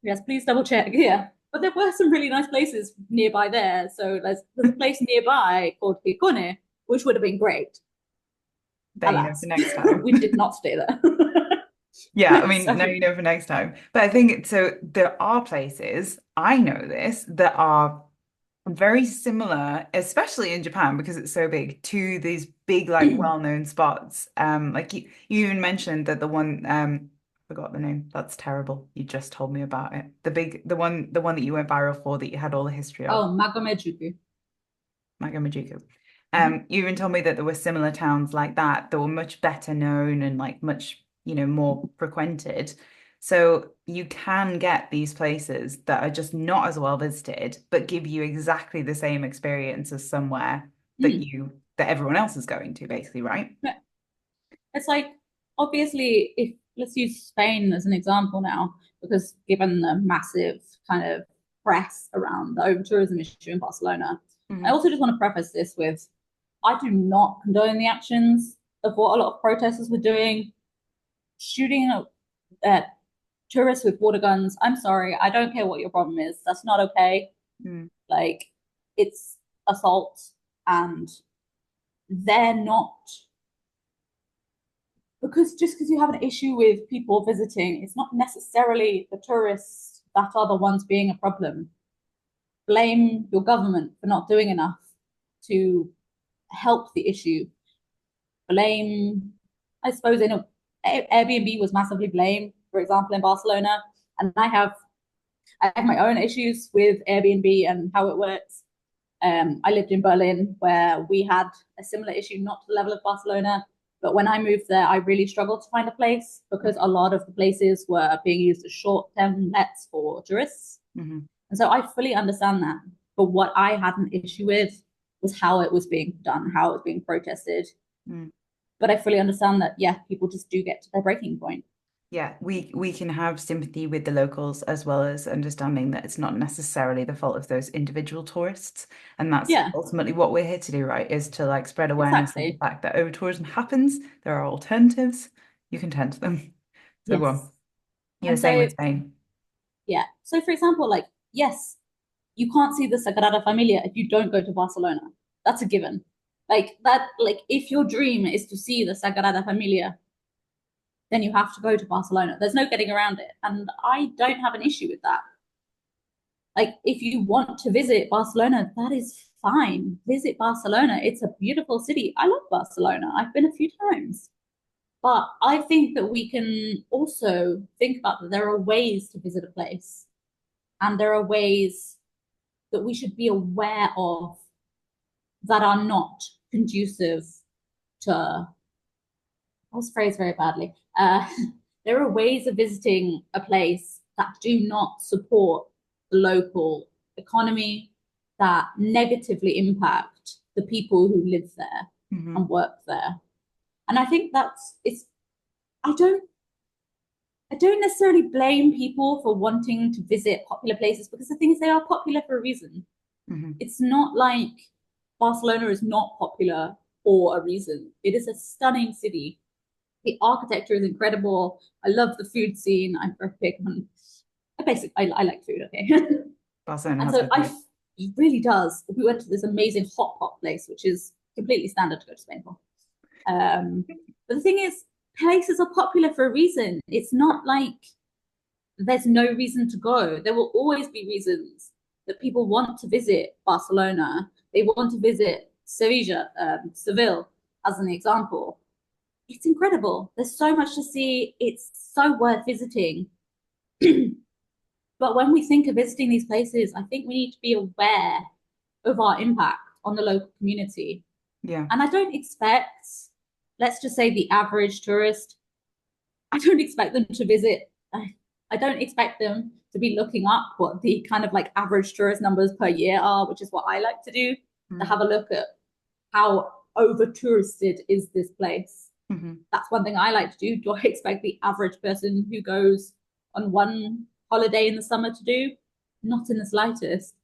Yes, please double check. Yeah, but there were some really nice places nearby there. So there's a place nearby called Hikone, which would have been great. There you know for next time. We did not stay there. Yeah, I mean, now you know for next time. But I think so. There are places, I know this, that are very similar, especially in Japan because it's so big, to these big like well-known spots. Like you even mentioned that the one forgot the name. That's terrible. You just told me about it. The one that you went viral for, that you had all the history of. Oh, Magamejuku. You even told me that there were similar towns like that were much better known and like much, more frequented. So you can get these places that are just not as well visited, but give you exactly the same experience as somewhere that everyone else is going to, basically, right? Yeah. It's like, obviously, if let's use Spain as an example now, because given the massive kind of press around the over-tourism issue in Barcelona, I also just want to preface this with, I do not condone the actions of what a lot of protesters were doing, shooting at tourists with water guns. I'm sorry, I don't care what your problem is. That's not okay. Like, it's assault, and they're not, because just because you have an issue with people visiting, it's not necessarily the tourists that are the ones being a problem. Blame your government for not doing enough to help the issue. Blame, I suppose, Airbnb was massively blamed, for example, in Barcelona, and I have my own issues with Airbnb and how it works. I lived in Berlin, where we had a similar issue, not to the level of Barcelona, but when I moved there, I really struggled to find a place because a lot of the places were being used as short-term lets for tourists. And so I fully understand that. But what I had an issue with was how it was being done, how it was being protested. But I fully understand that, yeah, people just do get to their breaking point. Yeah, we can have sympathy with the locals as well as understanding that it's not necessarily the fault of those individual tourists. And that's Yeah, ultimately what we're here to do, right? Is to like spread awareness of the exactly. fact that over tourism happens. There are alternatives. You can tend to them. So go on. Yes. You were And saying so, with Spain. yeah. So, for example, like, yes, you can't see the Sagrada Familia if you don't go to Barcelona. That's a given. Like that, like if your dream is to see the Sagrada Familia, then you have to go to Barcelona. There's no getting around it. And I don't have an issue with that. Like if you want to visit Barcelona, that is fine. Visit Barcelona. It's a beautiful city. I love Barcelona. I've been a few times. But I think that we can also think about that there are ways to visit a place, and there are ways that we should be aware of that are not conducive to, I was phrased very badly. There are ways of visiting a place that do not support the local economy, that negatively impact the people who live there Hmm. and work there. And I think it's, I don't, I don't necessarily blame people for wanting to visit popular places because the thing is they are popular for a reason. Hmm. It's not like Barcelona is not popular for a reason. It is a stunning city. The architecture is incredible. I love the food scene. I'm very big on. I like food. Okay, Barcelona and has so good food. it really does. We went to this amazing hot pot place, which is completely standard to go to Spain for. But the thing is, places are popular for a reason. It's not like there's no reason to go. There will always be reasons that people want to visit Barcelona. They want to visit Sevilla, Seville, as an example. It's incredible. There's so much to see. It's so worth visiting. But when we think of visiting these places, I think we need to be aware of our impact on the local community. Yeah. And I don't expect, let's just say, the average tourist, I don't expect them to visit. I don't expect them to be looking up what the kind of like average tourist numbers per year are, which is what I like to do, to have a look at how over touristed is this place. Mm-hmm. That's one thing I like to do. Do I expect the average person who goes on one holiday in the summer to do? Not in the slightest.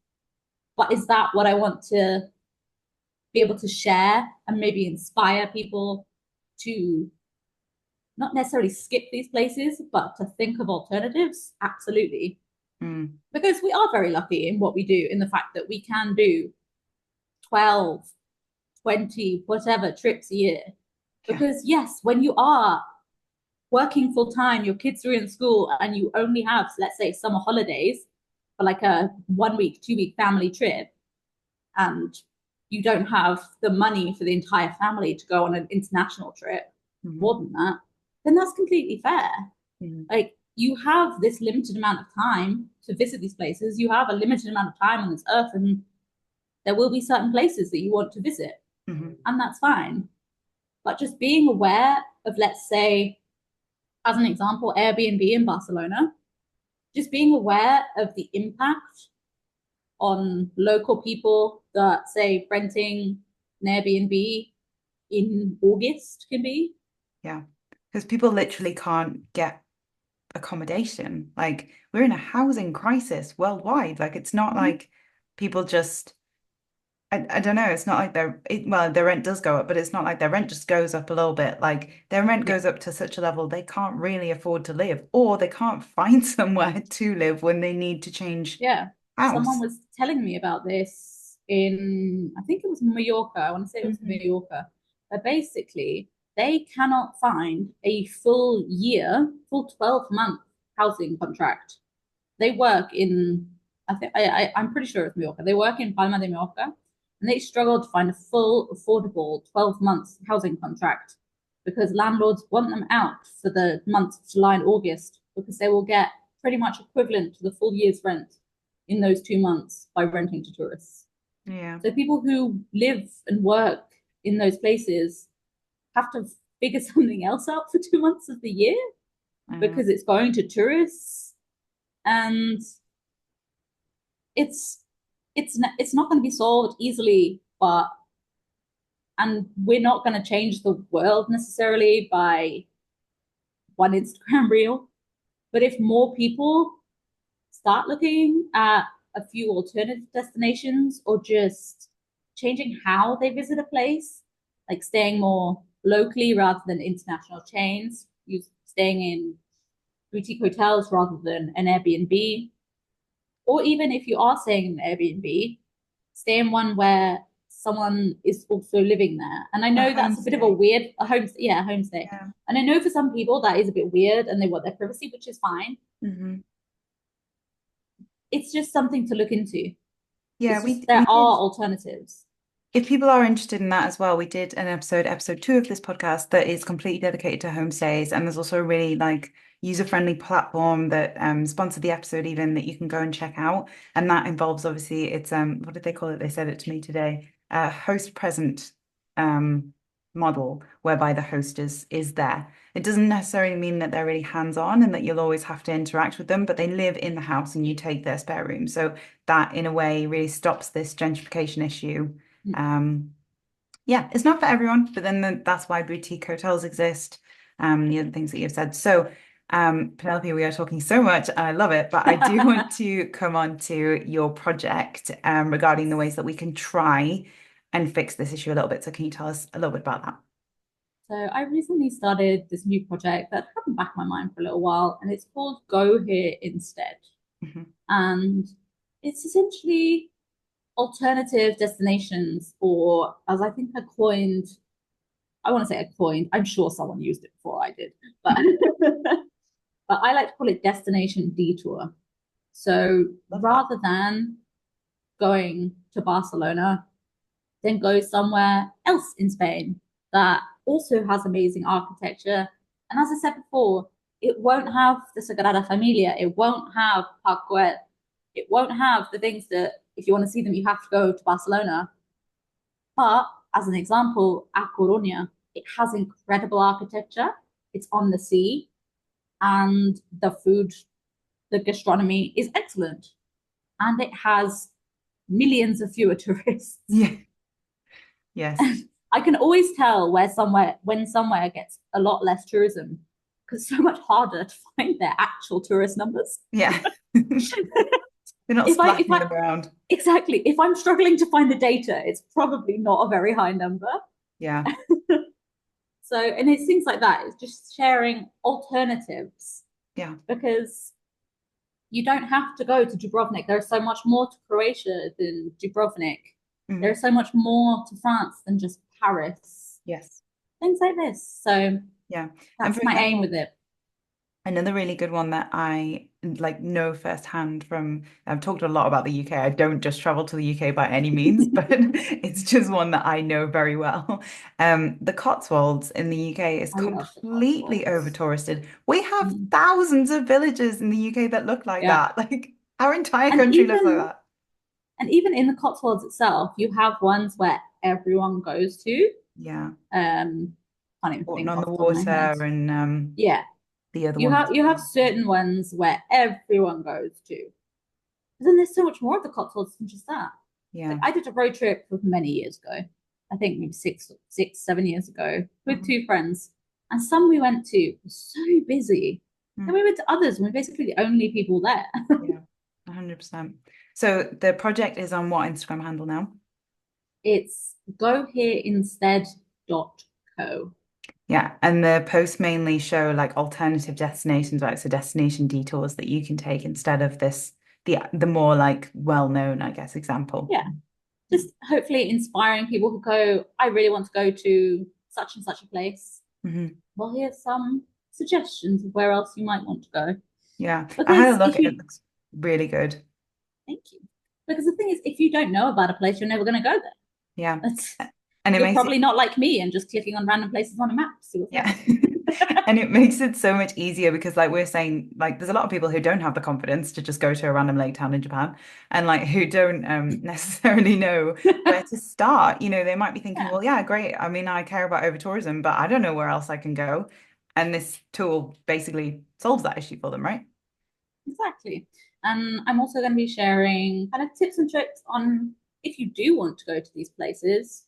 But is that what I want to be able to share and maybe inspire people to not necessarily skip these places, but to think of alternatives? Absolutely. Mm. Because we are very lucky in what we do, in the fact that we can do 12, 20, whatever trips a year. Yeah. Because, yes, when you are working full time, your kids are in school, and you only have, let's say, summer holidays for like a 1 week, 2 week family trip, and you don't have the money for the entire family to go on an international trip, Mm-hmm. more than that, then that's completely fair. Mm-hmm. Like you have this limited amount of time to visit these places. You have a limited amount of time on this earth, and there will be certain places that you want to visit, Mm-hmm. and that's fine. But just being aware of, let's say, as an example, Airbnb in Barcelona, just being aware of the impact on local people that, say, renting an Airbnb in August can be. Yeah. Because people literally can't get accommodation. Like we're in a housing crisis worldwide. Like it's not Mm-hmm. like people just I don't know, it's not like well, their rent does go up, but it's not like their rent just goes up a little bit. Like their rent Yeah. goes up to such a level they can't really afford to live, or they can't find somewhere to live when they need to change Yeah. Someone house. was telling me about this in, I think it was Mallorca. I want to say it was Hmm. Mallorca. But basically, they cannot find a full year, full 12-month housing contract. They work in, I'm pretty sure it's Mallorca. They work in Palma de Mallorca, and they struggle to find a full, affordable 12 months housing contract because landlords want them out for the months of July and August because they will get pretty much equivalent to the full year's rent in those 2 months by renting to tourists. Yeah. So people who live and work in those places have to figure something else out for 2 months of the year I know. because it's going to tourists, and it's it's not going to be solved easily, but and we're not going to change the world necessarily by one Instagram reel. But if more people start looking at a few alternative destinations or just changing how they visit a place, like staying more locally rather than international chains, staying in boutique hotels rather than an Airbnb, or even if you are staying in an Airbnb, stay in one where someone is also living there. And I know that's a bit of a weird homestay. Yeah. And I know for some people that is a bit weird and they want their privacy, which is fine. Mm-hmm. It's just something to look into. Yeah, There we are did. alternatives. If people are interested in that as well, we did an episode 2 of this podcast that is completely dedicated to homestays. And there's also a really like user-friendly platform that sponsored the episode even that you can go and check out. And that involves obviously it's what did they call it? They said it to me today. Host present model whereby the host is there. It doesn't necessarily mean that they're really hands-on and that you'll always have to interact with them, but they live in the house and you take their spare room. So that in a way really stops this gentrification issue. Yeah, it's not for everyone, but then that's why boutique hotels exist. The other things that you've said. So, Penelope, we are talking so much, and I love it, but I do want to come on to your project regarding the ways that we can try and fix this issue a little bit. So, can you tell us a little bit about that? So I recently started this new project that had been back in my mind for a little while, and it's called Go Here Instead. Mm-hmm. And it's essentially alternative destinations, or as I think I want to say I coined, I'm sure someone used it before I did, but but I like to call it destination detour. So rather than going to Barcelona, then go somewhere else in Spain that also has amazing architecture. And as I said before, it won't have the Sagrada Familia, it won't have Park Güell, it won't have the things that if you want to see them, you have to go to Barcelona. But as an example, A Coruña, it has incredible architecture. It's on the sea, and the food, the gastronomy is excellent, and it has millions of fewer tourists. Yeah. Yes. I can always tell when somewhere gets a lot less tourism because it's so much harder to find their actual tourist numbers. Yeah. They're not splashing them around. Exactly. If I'm struggling to find the data, it's probably not a very high number. Yeah. So, and it's things like that. It's just sharing alternatives. Yeah. Because you don't have to go to Dubrovnik. There's so much more to Croatia than Dubrovnik. Mm-hmm. There's so much more to France than just Paris. Yes. Things like this. So yeah, that's my aim with it. Another really good one that I like know firsthand from, I've talked a lot about the UK. I don't just travel to the UK by any means, but it's just one that I know very well. The Cotswolds in the UK is completely over touristed. We have thousands of villages in the UK that look like that. Like our entire country looks like that. And even in the Cotswolds itself, you have ones where everyone goes to. Yeah. Can't even think on the water and yeah. The other you have certain ones where everyone goes to. But then there's so much more of the Cotswolds than just that. Yeah. Like I did a road trip many years ago. I think maybe 7 years ago with two friends. And some we went to were so busy. Then we went to others and we're basically the only people there. Yeah, 100%. So the project is on what Instagram handle now? It's gohereinstead.co. Yeah, and the posts mainly show like alternative destinations, right? So destination detours that you can take instead of the more like well-known, I guess, example. Yeah. Just hopefully inspiring people who go, I really want to go to such and such a place. Well, here's some suggestions of where else you might want to go. Yeah, because I had a look. It looks really good. Thank you. Because the thing is, if you don't know about a place, you're never going to go there. Yeah. And you're probably not like me and just clicking on random places on a map to see what's there. And it makes it so much easier because like we're saying, like there's a lot of people who don't have the confidence to just go to a random lake town in Japan and like who don't necessarily know where to start. You know, they might be thinking, well, yeah, great. I mean, I care about over tourism, but I don't know where else I can go. And this tool basically solves that issue for them, right? Exactly. And I'm also going to be sharing kind of tips and tricks on if you do want to go to these places,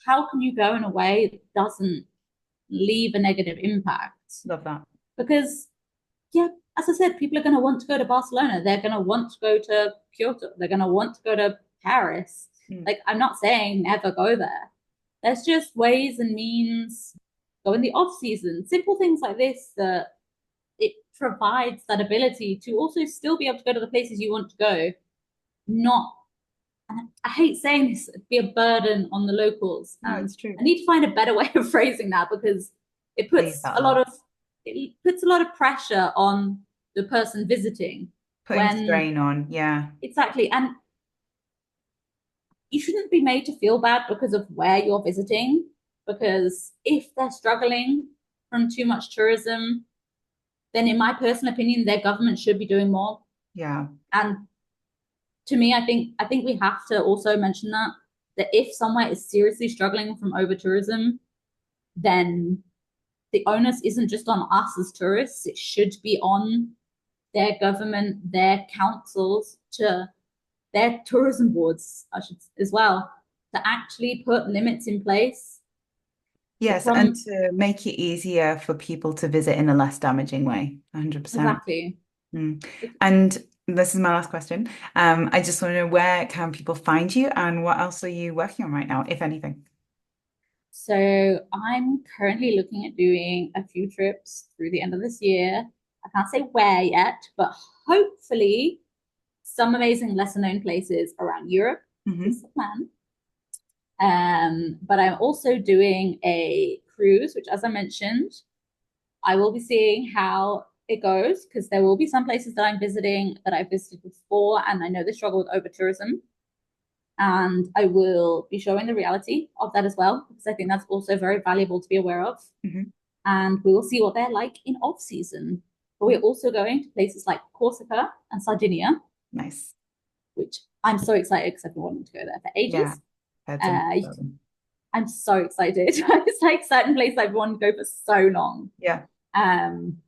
how can you go in a way that doesn't leave a negative impact? Love that. Because, yeah, as I said, people are going to want to go to Barcelona. They're going to want to go to Kyoto. They're going to want to go to Paris. Like, I'm not saying never go there. There's just ways and means. Go in the off season. Simple things like this that it provides that ability to also still be able to go to the places you want to go. Not, and I hate saying this, be a burden on the locals. No, it's true. I need to find a better way of phrasing that, because it puts a lot of pressure on the person visiting. Putting strain on, yeah. Exactly. And you shouldn't be made to feel bad because of where you're visiting, because if they're struggling from too much tourism, then in my personal opinion, their government should be doing more. Yeah. And to me, I think we have to also mention that if somewhere is seriously struggling from over tourism, then the onus isn't just on us as tourists. It should be on their government, their councils, to their tourism boards, I should as well, to actually put limits in place. Yes, and to make it easier for people to visit in a less damaging way. 100%. Exactly. And this is my last question. I just want to know, where can people find you, and what else are you working on right now, if anything? So I'm currently looking at doing a few trips through the end of this year. I can't say where yet, but hopefully some amazing lesser known places around Europe is the plan. But I'm also doing a cruise, which, as I mentioned, I will be seeing how it goes, because there will be some places that I'm visiting that I've visited before, and I know they struggle with over tourism. And I will be showing the reality of that as well, because I think that's also very valuable to be aware of. And we will see what they're like in off season. But we're also going to places like Corsica and Sardinia. Nice. Which I'm so excited, because I've been wanting to go there for ages. Yeah. I'm so excited. It's like certain places I've wanted to go for so long. Yeah. And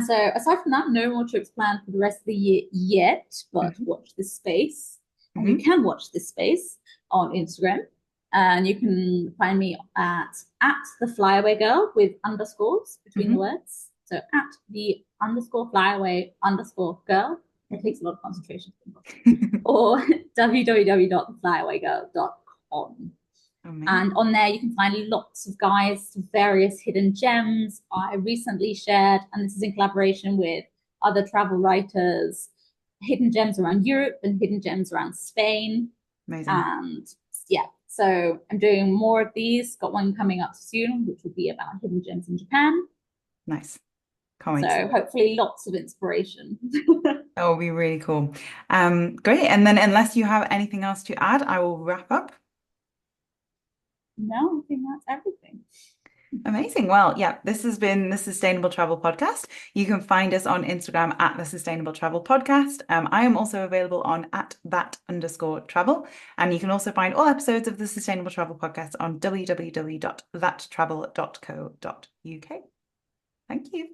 so aside from that, no more trips planned for the rest of the year yet, but watch this space. And you can watch this space on Instagram. And you can find me at the flyaway girl with underscores between the words. So at the _flyaway_girl. It takes a lot of concentration. Or www.theflyawaygirl.com. And on there, you can find lots of guides to various hidden gems. I recently shared, and this is in collaboration with other travel writers, hidden gems around Europe and hidden gems around Spain. Amazing. And yeah, so I'm doing more of these. Got one coming up soon, which will be about hidden gems in Japan. Nice. Can't wait. So hopefully lots of inspiration. That will be really cool. Great. And then, unless you have anything else to add, I will wrap up. No, I think that's everything. Amazing. Well, yeah, this has been the Sustainable Travel Podcast. You can find us on Instagram at the Sustainable Travel Podcast. I am also available on at @that_travel. And you can also find all episodes of the Sustainable Travel Podcast on www.thattravel.co.uk. Thank you.